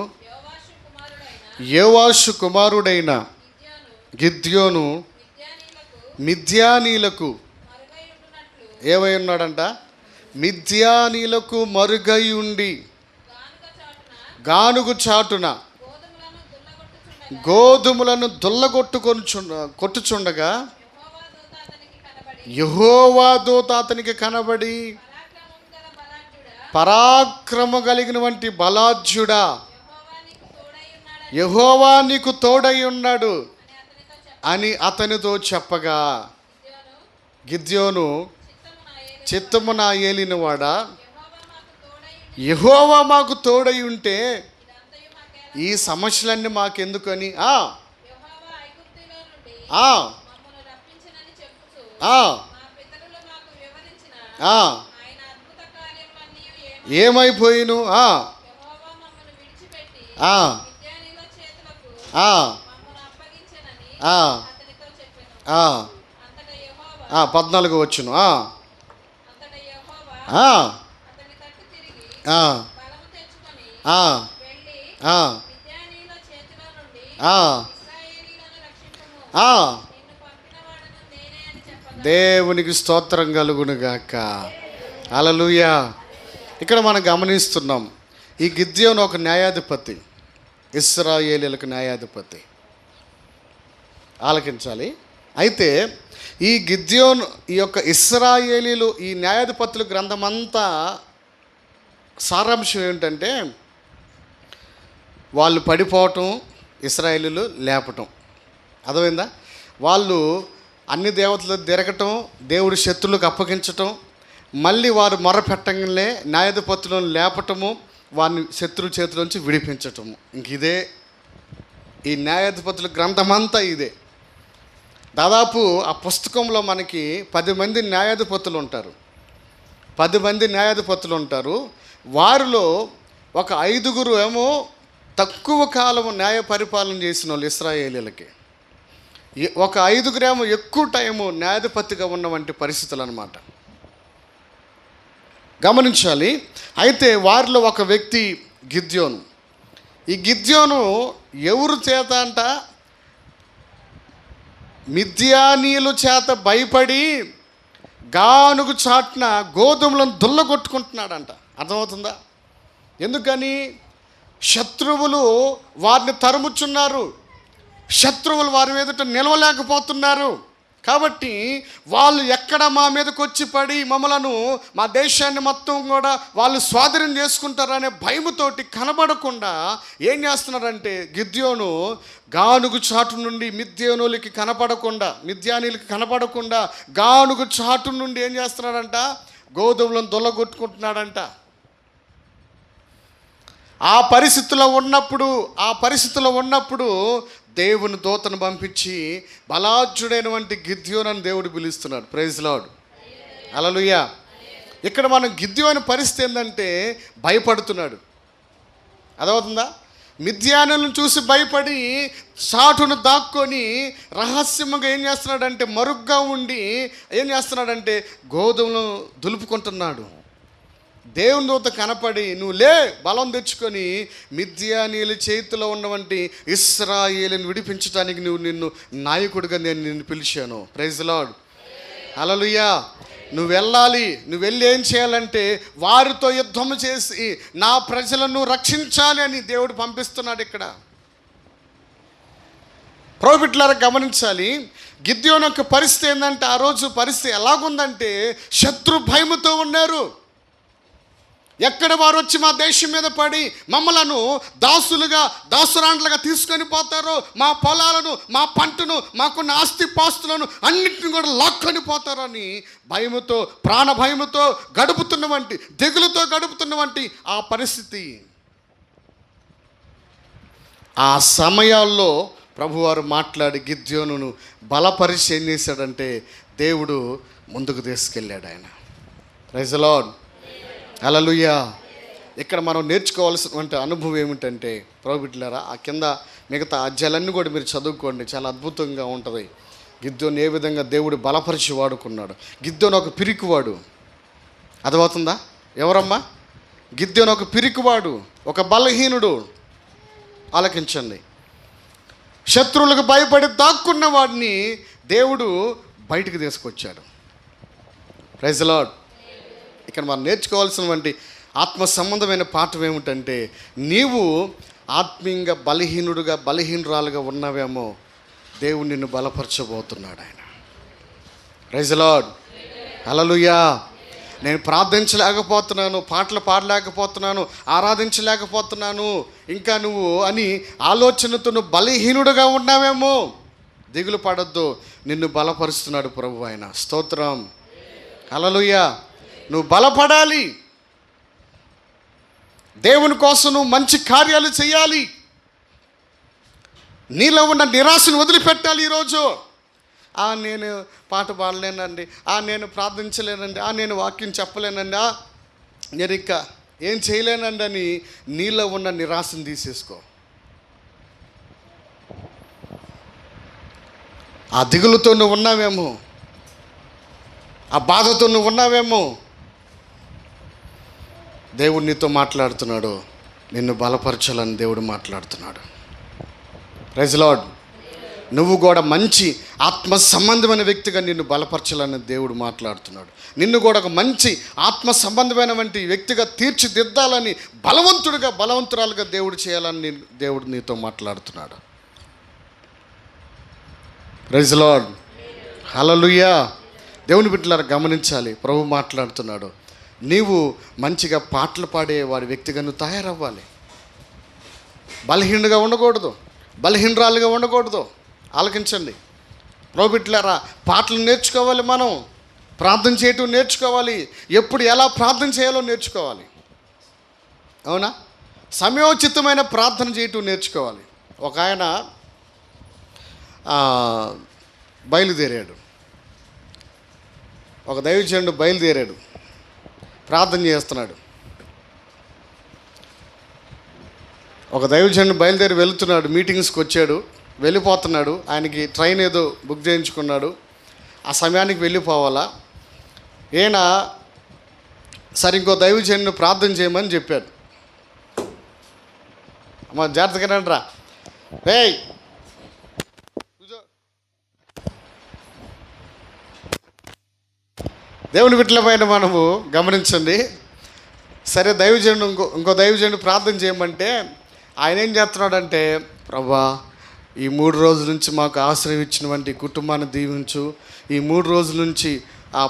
యోవాషు కుమారుడైన గిద్యోను మిద్యానీలకు ఏమై ఉన్నాడంట? మిద్యానీలకు మరుగై ఉండి గానుగు చాటున గోధుమలను కొట్టుచుండగా యెహోవా దూత అతనికి కనబడి, పరాక్రమ కలిగిన వంటి బలాఢ్యుడా, యెహోవా నీకు తోడై ఉన్నాడు అని అతనితో చెప్పగా, గిద్యోను చిత్తము నా ఏలిన వాడా, యెహోవా మాకు తోడై ఉంటే ఈ సమస్యలన్నీ మాకెందుకని ఏమైపోయిను పద్నాలుగు వచ్చును. దేవునికి స్తోత్రం కలుగునుగాక. హల్లెలూయా. ఇక్కడ మనం గమనిస్తున్నాం, ఈ గిద్యోను ఒక న్యాయాధిపతి, ఇశ్రాయేలీయులకు న్యాయాధిపతి. ఆలకించాలి. అయితే ఈ గిద్యోను, ఈ యొక్క ఇశ్రాయేలీలు, ఈ న్యాయాధిపతుల గ్రంథమంతా సారాంశం ఏంటంటే, వాళ్ళు పడిపోవటం, ఇశ్రాయేలీలు లేపటం. అర్థమైందా? వాళ్ళు అన్ని దేవతలు తిరగటం, దేవుడి శత్రువులకు అప్పగించటం, మళ్ళీ వారు మొరపెట్టంగానే న్యాయాధిపతులను లేపటము, వారిని శత్రువు చేతిలోంచి విడిపించటము. ఇంక ఇదే ఈ న్యాయాధిపతుల గ్రంథమంతా ఇదే. దాదాపు ఆ పుస్తకంలో మనకి 10 మంది న్యాయాధిపతులు ఉంటారు. 10 మంది న్యాయాధిపతులు ఉంటారు. వారిలో ఒక 5గురు ఏమో తక్కువ కాలం న్యాయ పరిపాలన చేసిన వాళ్ళు ఇశ్రాయేలీలకి, ఒక 5గురు ఏమో ఎక్కువ టైము న్యాయాధిపతిగా ఉన్న వంటి పరిస్థితులు అన్నమాట. గమనించాలి. అయితే వారిలో ఒక వ్యక్తి గిద్యోను. ఈ గిద్యోను ఎవరు చేత అంట? మిద్యానీయుల చేత భయపడి గానుగు చాటున గోధుమలను దుల్లగొట్టుకుంటున్నాడంట. అర్థమవుతుందా? ఎందుకని? శత్రువులు వారిని తరుముచున్నారు, శత్రువులు వారి మీదట నిలవలేకపోతున్నారు. కాబట్టి వాళ్ళు ఎక్కడ మా మీదకి వచ్చి పడి మమ్మలను, మా దేశాన్ని మొత్తం కూడా వాళ్ళు స్వాధీనం చేసుకుంటారనే భయముతోటి కనబడకుండా ఏం చేస్తున్నారంటే, గిద్యోను గానుగు చాటు నుండి మిద్యానీయులకి కనపడకుండా గానుగు చాటు నుండి ఏం చేస్తున్నాడంట? గోధుమలను దొల్లగొట్టుకుంటున్నాడంట. ఆ పరిస్థితిలో ఉన్నప్పుడు దేవుని దూతను పంపించి బలాఢ్యుడైనటువంటి గిద్యోను దేవుడు పిలుస్తున్నాడు. Praise lord. హల్లెలూయా. ఇక్కడ మనం గిద్యోను పరిస్థితి ఏంటంటే, భయపడుతున్నాడు. అదవుతుందా? మిద్యానులను చూసి భయపడి చాటును దాక్కొని రహస్యంగా ఏం చేస్తున్నాడంటే, మరుగ్గా ఉండి ఏం చేస్తున్నాడంటే గోధుమలను దులుపుకుంటున్నాడు. దేవుని దూత కనపడి, నువ్వు లే, బలం తెచ్చుకొని మిద్యానీయుల చేతిలో ఉన్నవంటి ఇశ్రాయేలుని విడిపించడానికి నిన్ను నాయకుడిగా నేను నిన్ను పిలిచాను. Praise lord. హల్లెలూయా. నువ్వు వెళ్ళాలి. నువ్వు వెళ్ళి ఏం చేయాలంటే వారితో యుద్ధం చేసి నా ప్రజలను రక్షించాలి అని దేవుడు పంపిస్తున్నాడు. ఇక్కడ ప్రోబిట్లారా గమనించాలి. గిద్యోను యొక్క పరిస్థితి ఏంటంటే, ఆ రోజు పరిస్థితి ఎలాగుందంటే, శత్రు భయముతో ఉన్నారు. ఎక్కడ వారు వచ్చి మా దేశం మీద పడి మమ్మలను దాసురాండ్లుగా తీసుకొని పోతారో, మా పొలాలను, మా పంటను, మాకున్న ఆస్తి పాస్తులను అన్నింటిని కూడా లాక్కొని పోతారని భయముతో, ప్రాణ భయముతో గడుపుతున్నవంటి, దిగులుతో గడుపుతున్నవంటి ఆ పరిస్థితి. ఆ సమయాల్లో ప్రభువారు మాట్లాడి గిద్యోనును బలపరిచి ఏం చేశాడంటే, దేవుడు ముందుకు తీసుకెళ్ళాడు ఆయన. Praise the lord. హల్లెలూయా. ఇక్కడ మనం నేర్చుకోవాల్సినటువంటి అనుభవం ఏమిటంటే, ప్రభుబిడ్డలారా, ఆ కింద మిగతా అధ్యాయాలన్నీ కూడా మీరు చదువుకోండి, చాలా అద్భుతంగా ఉంటుంది. గిద్యోను ఏ విధంగా దేవుడు బలపరిచి వాడుకున్నాడు. గిద్యోను ఒక పిరికివాడు. అర్థమవుతుందా? ఎవరమ్మా? గిద్యోను ఒక పిరికివాడు, ఒక బలహీనుడు. ఆలకించండి. శత్రువులకు భయపడి దాక్కున్న వాడిని దేవుడు బయటికి తీసుకొచ్చాడు. Praise the Lord. ఇక్కడ మనం నేర్చుకోవాల్సినటువంటి ఆత్మ సంబంధమైన పాఠం ఏమిటంటే, నీవు ఆత్మీయంగా బలహీనురాలుగా ఉన్నావేమో, దేవుడు నిన్ను బలపరచబోతున్నాడు ఆయన. Praise the lord. హల్లెలూయా. నేను ప్రార్థించలేకపోతున్నాను, పాటలు పాడలేకపోతున్నాను, ఆరాధించలేకపోతున్నాను ఇంకా నువ్వు అని ఆలోచనతో నువ్వు బలహీనుడుగా ఉన్నావేమో, దిగులు పడొద్దు, నిన్ను బలపరుస్తున్నాడు ప్రభు. ఆయన స్తోత్రం, హల్లెలూయా. నువ్వు బలపడాలి, దేవుని కోసం నువ్వు మంచి కార్యాలు చేయాలి. నీలో ఉన్న నిరాశను వదిలిపెట్టాలి. ఈరోజు నేను పాట పాడలేనండి, నేను ప్రార్థించలేనండి, నేను వాక్యం చెప్పలేనండి, నేను ఇంకా ఏం చేయలేనండి అని నీలో ఉన్న నిరాశను తీసేసుకో. ఆ దిగులుతో నువ్వు ఉన్నావేమో, ఆ బాధతో నువ్వు ఉన్నావేమో, దేవుడు నీతో మాట్లాడుతున్నాడు, నిన్ను బలపరచాలని దేవుడు మాట్లాడుతున్నాడు. Praise Lord. నువ్వు కూడా మంచి ఆత్మ సంబంధమైన వ్యక్తిగా నిన్ను బలపరచాలని దేవుడు మాట్లాడుతున్నాడు. నిన్ను కూడా ఒక మంచి ఆత్మ సంబంధమైన వంటి వ్యక్తిగా తీర్చిదిద్దాలని, బలవంతురాలుగా దేవుడు చేయాలని దేవుడు నీతో మాట్లాడుతున్నాడు. Praise lord, hallelujah. దేవుని బిడ్డలారా గమనించాలి, ప్రభు మాట్లాడుతున్నాడు. నీవు మంచిగా పాటలు పాడే వాడి వ్యక్తిగా నువ్వు తయారవ్వాలి. బలహీనుగా ఉండకూడదు, బలహీనరాలుగా ఉండకూడదు. ఆలకించండి ప్రభు బిడ్డలారా, పాటలు నేర్చుకోవాలి, మనం ప్రార్థన చేయటం నేర్చుకోవాలి, ఎప్పుడు ఎలా ప్రార్థన చేయాలో నేర్చుకోవాలి. అవునా? సమయోచితమైన ప్రార్థన చేయటం నేర్చుకోవాలి. ఒక ఆయన బయలుదేరాడు, ఒక దైవజనుడు బయలుదేరాడు, ప్రార్థన చేస్తున్నాడు. ఒక దైవజనుడు బయలుదేరి వెళుతున్నాడు, మీటింగ్స్కి వచ్చాడు, వెళ్ళిపోతున్నాడు. ఆయనకి ట్రైన్ ఏదో బుక్ చేయించుకున్నాడు, ఆ సమయానికి వెళ్ళిపోవాలా. ఈయన సరే ఇంకో దైవజనుడిని ప్రార్థన చేయమని చెప్పాడు. అమ్మ జాగ్రత్తగా రా, ఏయ్ దేవుని బిడ్డలపైన మనము గమనించండి. సరే దైవజనుడు ఇంకో దైవజనుడు ప్రార్థన చేయమంటే ఆయన ఏం చేస్తున్నాడంటే, ప్రభా ఈ 3 రోజుల నుంచి మాకు ఆశ్రయం ఇచ్చినటువంటి కుటుంబాన్ని దీవించు. ఈ 3 రోజుల నుంచి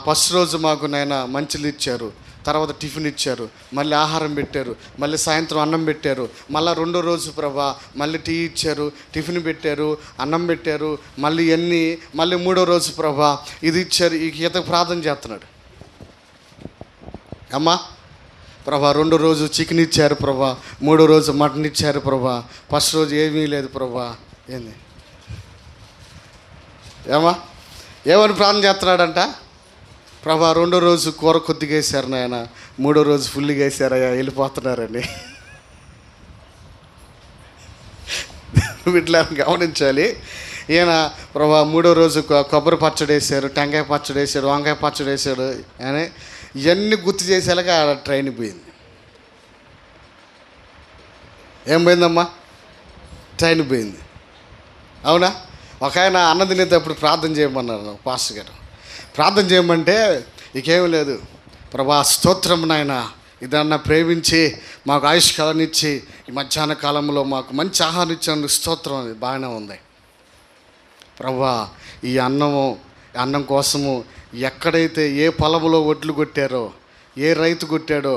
ఫస్ట్ రోజు మాకు నాయన మంచిలు ఇచ్చారు, తర్వాత టిఫిన్ ఇచ్చారు, మళ్ళీ ఆహారం పెట్టారు, మళ్ళీ సాయంత్రం అన్నం పెట్టారు, మళ్ళీ 2వ రోజు ప్రభా మళ్ళీ టీ ఇచ్చారు, టిఫిన్ పెట్టారు, అన్నం పెట్టారు, మళ్ళీ 3వ రోజు ప్రభా ఇది ఇచ్చారు. ఈ ఈత ప్రార్థన చేస్తున్నాడు. అమ్మా ప్రభా 2వ రోజు చికెన్ ఇచ్చారు ప్రభా, 3వ రోజు మటన్ ఇచ్చారు ప్రభా, ఫస్ట్ రోజు ఏమీ లేదు ప్రభా. ఏంది ఏమని ప్రార్థన చేస్తున్నాడంట? ప్రభా 2వ రోజు కూర కొద్దిగా వేసారు నాయన, 3వ రోజు ఫుల్గా వేసారయ్యా, వెళ్ళిపోతున్నారని. వీటిలో గమనించాలి. ఈయన ప్రభా 3వ రోజు కొబ్బరి పచ్చడి వేసారు, టెంకాయ పచ్చడి వేసారు, వంకాయ పచ్చడి వేసాడు అని ఇవన్నీ గుర్తు చేసేలాగా ట్రైన్ పోయింది. ఏం పోయిందమ్మా? ట్రైన్ పోయింది. అవునా? ఒక ఆయన అన్నం తినేటప్పుడు ప్రార్థన చేయమన్నారు పాస్టర్ గారు. ప్రార్థన చేయమంటే ఇకేమీ లేదు, ప్రభా స్తోత్రం నాయన, ఇదన్నా ప్రేమించి మాకు ఆయుష్కాలాన్ని ఇచ్చి ఈ మధ్యాహ్న కాలంలో మాకు మంచి ఆహారం ఇచ్చినందుకు స్తోత్రం. అది బాగానే ఉంది ప్రభా. ఈ అన్నం కోసము ఎక్కడైతే ఏ పొలంలో ఒడ్లు కొట్టారో, ఏ రైతు కొట్టాడో,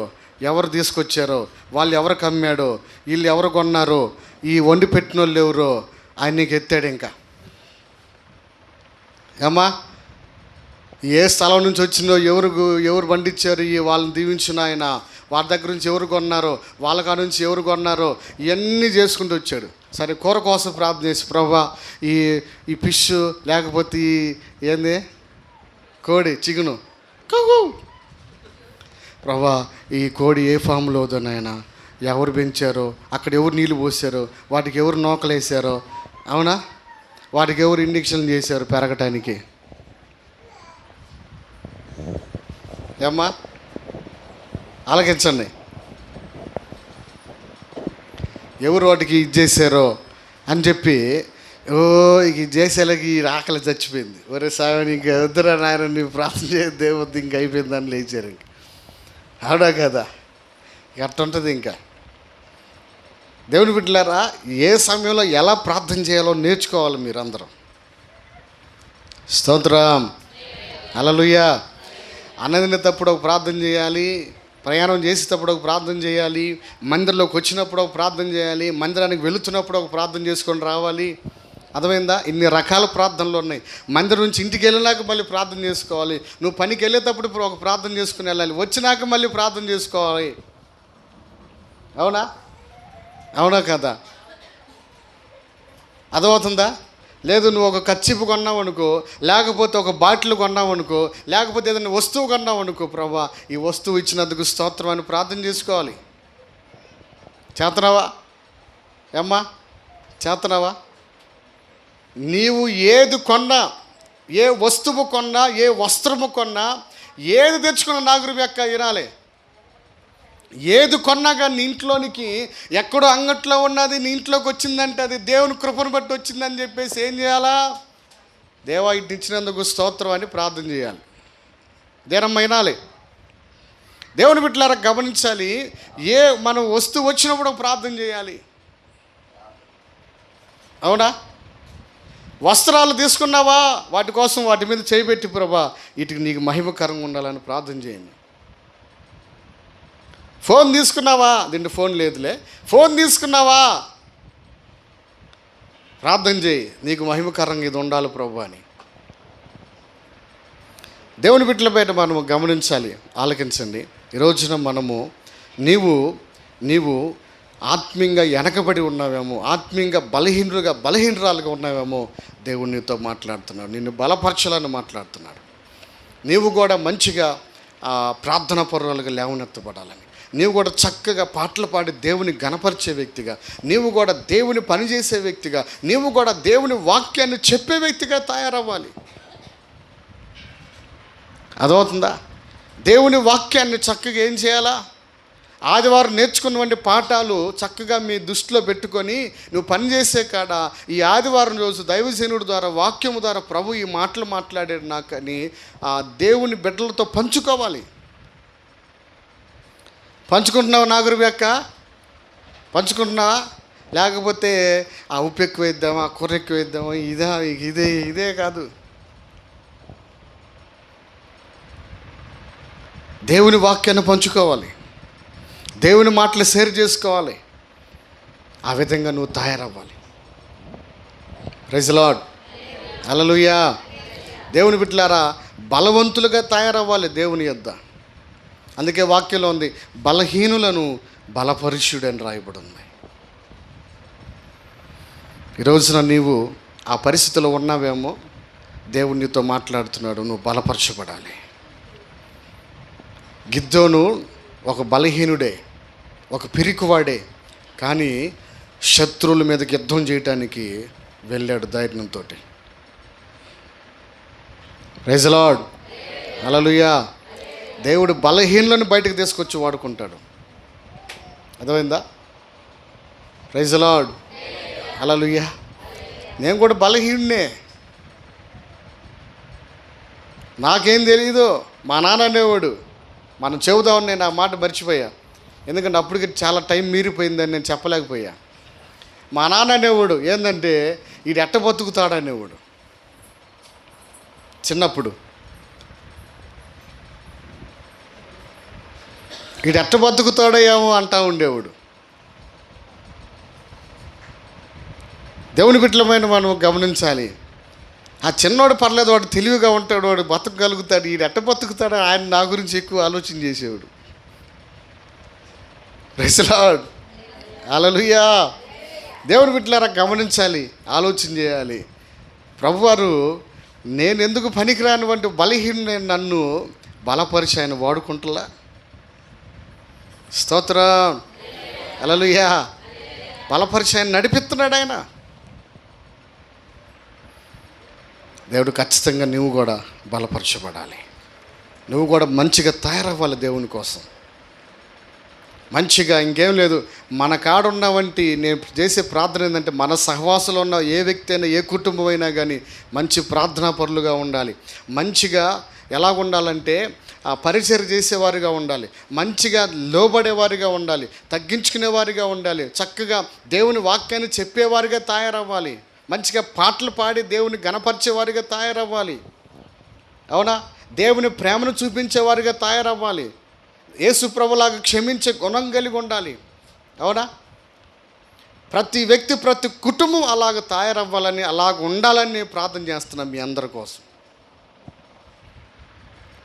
ఎవరు తీసుకొచ్చారో, వాళ్ళు ఎవరికి అమ్మాడో, వీళ్ళు ఎవరు కొన్నారో, ఈ వండి పెట్టిన వాళ్ళు ఎవరో ఆయన నీకు ఎత్తాడు. ఇంకా ఏమ్మా ఏ స్థలం నుంచి వచ్చిందో, ఎవరు పండించారు, వాళ్ళని దీవించిన ఆయన, వాళ్ళ దగ్గర నుంచి ఎవరు కొన్నారో, వాళ్ళ కాడ నుంచి ఎవరు కొన్నారో ఇవన్నీ చేసుకుంటూ వచ్చాడు. సరే కూర కోసం ప్రార్థన చేసి, ప్రభా ఈ ఫిష్ లేకపోతే ఏంది కోడి చికెను, ప్రభా ఈ కోడి ఏ ఫామ్లో ఉందో నాయన, ఎవరు పెంచారో, అక్కడ ఎవరు నీళ్ళు పోసారో, వాటికి ఎవరు నూకలు వేసారో, అవునా, వాటికి ఎవరు ఇంజక్షన్లు చేశారు పెరగటానికి. ఏమ్మా ఆలకించండి. ఎవరు వాటికి ఇది చేశారో అని చెప్పి ఇక చేసేలాకి ఆకలి చచ్చిపోయింది. ఒరే సాగని ఇంకా వద్దురా నాయన, నీవు ప్రార్థన చేయ దేవుద్ది ఇంక అయిపోయిందని లేచారు. ఇంక ఆడా కదా, అట్టుంటుంది. ఇంకా దేవుని బిడ్డలారా, ఏ సమయంలో ఎలా ప్రార్థన చేయాలో నేర్చుకోవాలి మీరందరం. స్తోత్రం, హల్లెలూయా. అన్నదినేటప్పుడు ఒక ప్రార్థన చేయాలి, ప్రయాణం చేసేటప్పుడు ఒక ప్రార్థన చేయాలి, మందిరంలోకి వచ్చినప్పుడు ఒక ప్రార్థన చేయాలి, మందిరానికి వెళుతున్నప్పుడు ఒక ప్రార్థన చేసుకొని రావాలి. అర్థమైందా? ఇన్ని రకాల ప్రార్థనలు ఉన్నాయి. మందిరం నుంచి ఇంటికి వెళ్ళినాక మళ్ళీ ప్రార్థన చేసుకోవాలి, నువ్వు పనికి వెళ్ళేటప్పుడు ఒక ప్రార్థన చేసుకుని వెళ్ళాలి, వచ్చినాక మళ్ళీ ప్రార్థన చేసుకోవాలి. అవునా? అవునా కదా? అర్థమవుతుందా? లేదు, నువ్వు ఒక కచ్చిపు కొన్నావు అనుకో, లేకపోతే ఒక బాటిల్ కొన్నావు అనుకో, లేకపోతే ఏదైనా వస్తువు కొన్నావు అనుకో, ప్రభా ఈ వస్తువు ఇచ్చినందుకు స్తోత్రం అని ప్రార్థన చేసుకోవాలి. చేతనావా ఏమ్మా? చేతనావా? నీవు ఏది కొన్నా, ఏ వస్తువు కొన్నా, ఏ వస్త్రము కొన్నా, ఏది తెచ్చుకున్నా నాగురు యొక్క వినాలి. ఏది కొన్నా కానీ నీ ఇంట్లోనికి ఎక్కడో అంగట్లో ఉన్నది నీ ఇంట్లోకి వచ్చిందంటే అది దేవుని కృపను బట్టి వచ్చిందని చెప్పేసి ఏం చేయాలా? దేవా ఇటు ఇచ్చినందుకు స్తోత్రం అని ప్రార్థన చేయాలి. దేనమ్మ వినాలి. దేవుని బిడ్డలారా గమనించాలి, మనం వస్తువు వచ్చినప్పుడు ప్రార్థన చేయాలి. అవునా? వస్త్రాలు తీసుకున్నావా, వాటి కోసం వాటి మీద చేయబెట్టి ప్రభా వీటికి నీకు మహిమకరంగా ఉండాలని ప్రార్థన చేయండి. ఫోన్ తీసుకున్నావా, దీంట్లో ఫోన్ లేదులే, ఫోన్ తీసుకున్నావా, ప్రార్థన చేయి, నీకు మహిమకరంగా ఇది ఉండాలి ప్రభు అని. దేవుని బిడ్డల బయట మనము గమనించాలి, ఆలకించండి. ఈ రోజున మనము నీవు ఆత్మీయంగా వెనకబడి ఉన్నావేమో, ఆత్మీయంగా బలహీనరాలుగా ఉన్నావేమో, దేవుడు నీతో మాట్లాడుతున్నాడు, నిన్ను బలపరచాలని మాట్లాడుతున్నాడు. నీవు కూడా మంచిగా ప్రార్థనా పరురాలుగా లేవనెత్తబడాలని, నీవు కూడా చక్కగా పాటలు పాడి దేవుని గణపరిచే వ్యక్తిగా, నీవు కూడా దేవుని పనిచేసే వ్యక్తిగా, నీవు కూడా దేవుని వాక్యాన్ని చెప్పే వ్యక్తిగా తయారవ్వాలి. అర్థమవుతుందా? దేవుని వాక్యాన్ని చక్కగా ఏం చేయాలా? ఆదివారం నేర్చుకున్నటువంటి పాఠాలు చక్కగా మీ దృష్టిలో పెట్టుకొని నువ్వు పనిచేసే కాడ ఈ ఆదివారం రోజు దైవజనుడి ద్వారా వాక్యము ద్వారా ప్రభు ఈ మాటలు మాట్లాడాడు నాకని ఆ దేవుని బిడ్డలతో పంచుకోవాలి. పంచుకుంటున్నావా నాగురు యొక్క? పంచుకుంటున్నావా? లేకపోతే ఆ ఉప్పు ఎక్కువ వేద్దామా, కూర ఎక్కువ వేద్దామా, ఇదే కాదు. దేవుని వాక్యాన్ని పంచుకోవాలి, దేవుని మాటలు షేర్ చేసుకోవాలి. ఆ విధంగా నువ్వు తయారవ్వాలి. Praise lord, hallelujah. దేవుని బిడ్డలారా బలవంతులుగా తయారవ్వాలి దేవుని యొద్ద. అందుకే వాక్యంలో ఉంది, బలహీనులను బలపరుషుడని రాయబడి ఉంది. ఈరోజున నీవు ఆ పరిస్థితిలో ఉన్నావేమో, దేవుడు నీతో మాట్లాడుతున్నాడు, నువ్వు బలపరచబడాలి. గిద్దోను ఒక బలహీనుడే, ఒక పిరికివాడే, కానీ శత్రువుల మీదకి యుద్ధం చేయటానికి వెళ్ళాడు ధైర్యంతో. ప్రైజ్ లార్డ్, హల్లెలూయా. దేవుడు బలహీనులను బయటకు తీసుకొచ్చి వాడుకుంటాడు. అర్థమైందా? Praise lord, hallelujah. నేను కూడా బలహీనునే, నాకేం తెలీదు. మా నాన్న అనేవాడు, మనం చెబుదామని నేను ఆ మాట మర్చిపోయా, ఎందుకంటే అప్పటికి చాలా టైం మీరిపోయిందని నేను చెప్పలేకపోయా. మా నాన్న అనేవాడు ఏంటంటే వీడు ఎట్ట బతుకుతాడనేవాడు. చిన్నప్పుడు వీడు ఎట్ట బతుకుతాడో ఏమో అంటా ఉండేవాడు. దేవుని బిడ్డలమైన మనం గమనించాలి, ఆ చిన్నోడు పర్లేదు, వాడు తెలివిగా ఉంటాడు, వాడు బతకగలుగుతాడు, వీడు ఎట్ట బతుకుతాడు, ఆయన నా గురించి ఎక్కువ ఆలోచన చేసేవాడు. Praise lord, hallelujah. దేవుని బిడ్డలారా గమనించాలి, ఆలోచన చేయాలి. ప్రభువారు నేను ఎందుకు పనికిరానివంటి బలహీన నన్ను బలపరిచి ఆయన వాడుకుంటులా. స్తోత్రం, హల్లెలూయా. బలపరిచి ఆయన నడిపిస్తున్నాడు ఆయన. దేవుడు ఖచ్చితంగా నువ్వు కూడా బలపరచబడాలి, నువ్వు కూడా మంచిగా తయారవ్వాలి దేవుని కోసం. మంచిగా ఇంకేం లేదు, మన కాడున్న వంటి నేను చేసే ప్రార్థన ఏంటంటే, మన సహవాసంలో ఉన్న ఏ వ్యక్తి అయినా, ఏ కుటుంబం అయినా కానీ మంచి ప్రార్థనా పరులుగా ఉండాలి. మంచిగా ఎలా ఉండాలంటే పరిచయం చేసేవారిగా ఉండాలి, మంచిగా లోబడేవారిగా ఉండాలి, తగ్గించుకునేవారిగా ఉండాలి, చక్కగా దేవుని వాక్యాన్ని చెప్పేవారిగా తయారవ్వాలి, మంచిగా పాటలు పాడి దేవుని గణపరిచేవారిగా తయారవ్వాలి. అవునా? దేవుని ప్రేమను చూపించేవారిగా తయారవ్వాలి. యేసు ప్రభులాగా క్షమించే గుణం కలిగి ఉండాలి. అవునా? ప్రతి వ్యక్తి, ప్రతి కుటుంబం అలాగ తయారవ్వాలని, అలాగ ఉండాలని ప్రార్థన చేస్తున్నాం మీ అందరి కోసం.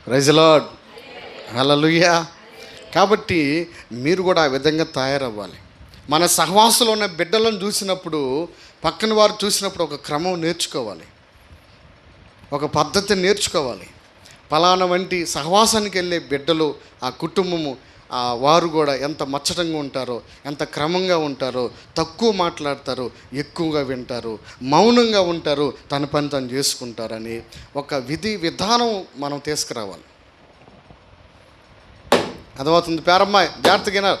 ప్రైజ్ ది లార్డ్, హల్లెలూయా. కాబట్టి మీరు కూడా ఆ విధంగా తయారవ్వాలి. మన సహవాసంలో ఉన్న బిడ్డలను చూసినప్పుడు, పక్కన వారు చూసినప్పుడు ఒక క్రమం నేర్చుకోవాలి, ఒక పద్ధతి నేర్చుకోవాలి. ఫలానా వంటి సహవాసానికి వెళ్ళే బిడ్డలు, ఆ కుటుంబము, వారు కూడా ఎంత మచ్చటంగా ఉంటారో, ఎంత క్రమంగా ఉంటారో, తక్కువ మాట్లాడతారు, ఎక్కువగా వింటారు, మౌనంగా ఉంటారు, తన పని తను చేసుకుంటారని ఒక విధి విధానం మనం తీసుకురావాలి. అర్థమవుతుంది పేరమ్మాయి? జాగ్రత్తగా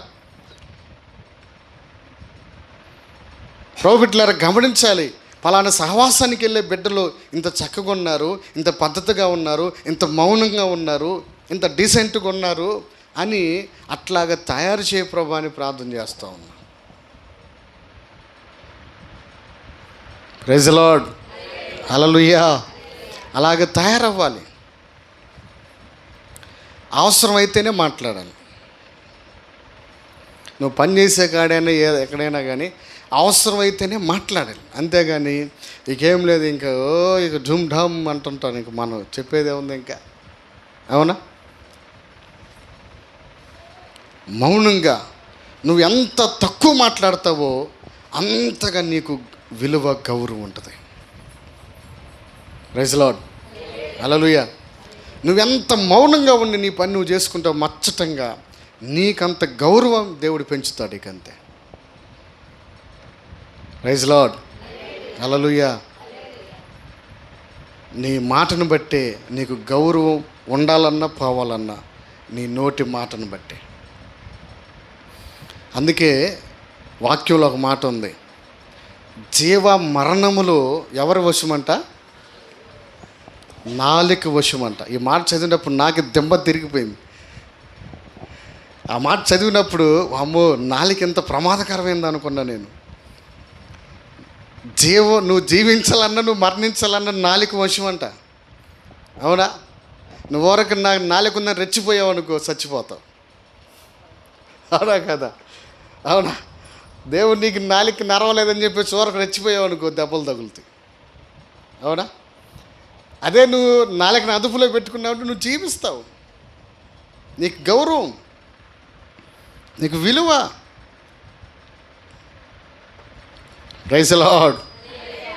ప్రభుత్వాలు గమనించాలి. ఫలానా సహవాసానికి వెళ్ళే బిడ్డలు ఇంత చక్కగా ఉన్నారు, ఇంత పద్ధతిగా ఉన్నారు, ఇంత మౌనంగా ఉన్నారు, ఇంత డీసెంట్గా ఉన్నారు అని అట్లాగా తయారు చేయ ప్రభు అని ప్రార్థన చేస్తూ ఉన్నా. ప్రైజ్ ది లార్డ్, హల్లెలూయా. అలాగే తయారవ్వాలి. అవసరమైతేనే మాట్లాడాలి. నువ్వు పని చేసే కాడైనా ఎక్కడైనా కానీ అవసరమైతేనే మాట్లాడాలి. అంతేగాని ఇకేం లేదు, ఇంకా ఇక ఝుమ్ ఢమ్ అంటుంటాను, ఇంక మనం చెప్పేది ఏముంది ఇంకా, అవునా? మౌనంగా నువ్వు ఎంత తక్కువ మాట్లాడతావో అంతగా నీకు విలువ, గౌరవం ఉంటుంది. ప్రైజ్ ది లార్డ్, హల్లెలూయా. నువ్వెంత మౌనంగా ఉండి నీ పని నువ్వు చేసుకుంటావు మచ్చటంగా, నీకంత గౌరవం దేవుడు పెంచుతాడు. ఇకంతే. Praise the lord, hallelujah. నీ మాటను బట్టే నీకు గౌరవం ఉండాలన్నా పోవాలన్నా నీ నోటి మాటను బట్టే. అందుకే వాక్యంలో ఒక మాట ఉంది, జీవ మరణములు ఎవరి వశమంట? నాలుక వశమంట. ఈ మాట చదివినప్పుడు నాకు దెబ్బ తిరిగిపోయింది. ఆ మాట చదివినప్పుడు అమ్మో, నాలుక ఎంత ప్రమాదకరమైంది అనుకున్నా నేను. నువ్వు జీవించాలన్నా, నువ్వు మరణించాలన్నా నాలుక వశమంట. అవునా? నువ్వు ఊరకు నాలుక ఉందని రెచ్చిపోయావు అనుకో, చచ్చిపోతావు. అవునా కదా? అవునా? దేవుడు నీకు నాలుక నరవలేదని చెప్పి ఊరకు రెచ్చిపోయావు అనుకో, దెబ్బలు తగులుతాయి. అవునా? అదే నువ్వు నాలుకని అదుపులో పెట్టుకున్నావు, నువ్వు జీవిస్తావు. నీకు గౌరవం, నీకు విలువ. ప్రైజ్ ది లార్డ్,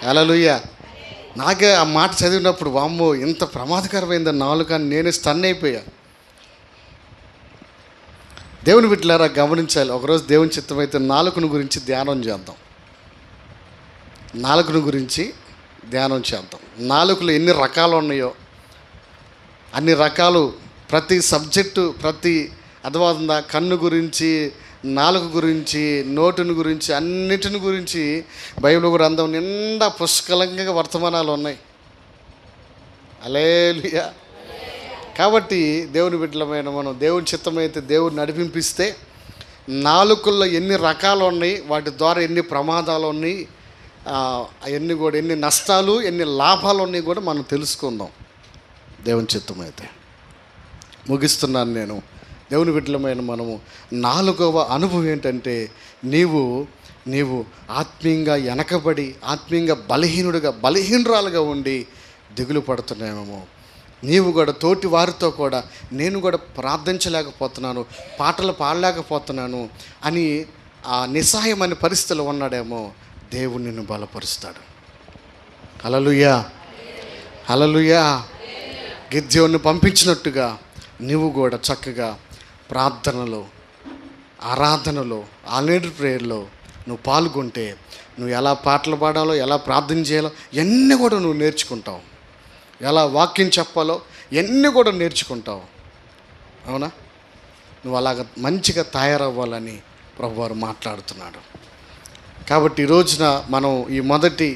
హల్లెలూయా. నాకే ఆ మాట చదివినప్పుడు వామ్మో, ఇంత ప్రమాదకరమైందని నాలుక అని నేనే స్టన్ అయిపోయా. దేవుని బిడ్డలారా గమనించాలి. ఒకరోజు దేవుని చిత్తమైతే నాలుకను గురించి ధ్యానం చేద్దాం. నాలుకను గురించి ధ్యానం చేద్దాం. నాలుకలు ఎన్ని రకాలు ఉన్నాయో అన్ని రకాలు, ప్రతి సబ్జెక్టు, ప్రతి అర్థమవుతుందా, కన్ను గురించి, నాలుక గురించి, నోటిని గురించి, అన్నిటిని గురించి బైబిల్ గ్రంథం నిండా పుష్కలంగా వర్తమానాలు ఉన్నాయి. హల్లెలూయా. కాబట్టి దేవుని బిడ్డలమైన మనం దేవుని చిత్తమైతే దేవుడు నడిపింపిస్తే నాలుకల్లో ఎన్ని రకాలు ఉన్నాయి, వాటి ద్వారా ఎన్ని ప్రమాదాలు ఉన్నాయి, అవన్నీ కూడా ఎన్ని నష్టాలు, ఎన్ని లాభాలు ఉన్నాయి కూడా మనం తెలుసుకుందాం దేవుని చిత్తమైతే. ముగిస్తున్నాను నేను. దేవుని బిడ్డలమైన మనము 4వ అనుభవం ఏంటంటే, నీవు ఆత్మీయంగా వెనకబడి, ఆత్మీయంగా బలహీనురాలుగా ఉండి దిగులు పడుతున్నామేమో. నీవు కూడా తోటి వారితో కూడా నేను కూడా ప్రార్థించలేకపోతున్నాను, పాటలు పాడలేకపోతున్నాను అని ఆ నిస్సహాయమైన పరిస్థితులు ఉన్నాడేమో. దేవుడు నిన్ను బలపరుస్తాడు. హల్లెలూయా, హల్లెలూయా. గిద్యోను పంపించినట్టుగా నువ్వు కూడా చక్కగా ప్రార్థనలో, ఆరాధనలో, ఆల్రెడీ ప్రేయర్లో నువ్వు పాల్గొంటే నువ్వు ఎలా పాటలు పాడాలో, ఎలా ప్రార్థన చేయాలో ఇవన్నీ కూడా నువ్వు నేర్చుకుంటావు. ఎలా వాక్యం చెప్పాలో ఇవన్నీ కూడా నేర్చుకుంటావు. అవునా? నువ్వు అలాగ మంచిగా తయారవ్వాలని ప్రభువారు మాట్లాడుతున్నాడు. కాబట్టి ఈ రోజున మనం ఈ మొదటి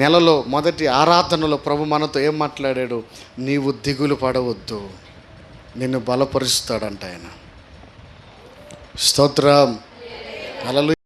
నెలలో, మొదటి ఆరాధనలో ప్రభు మనతో ఏం మాట్లాడాడు? నీవు దిగులు పడవద్దు, నిన్ను బలపరుస్తాడంట ఆయన. స్తోత్రం, హల్లెలూయా.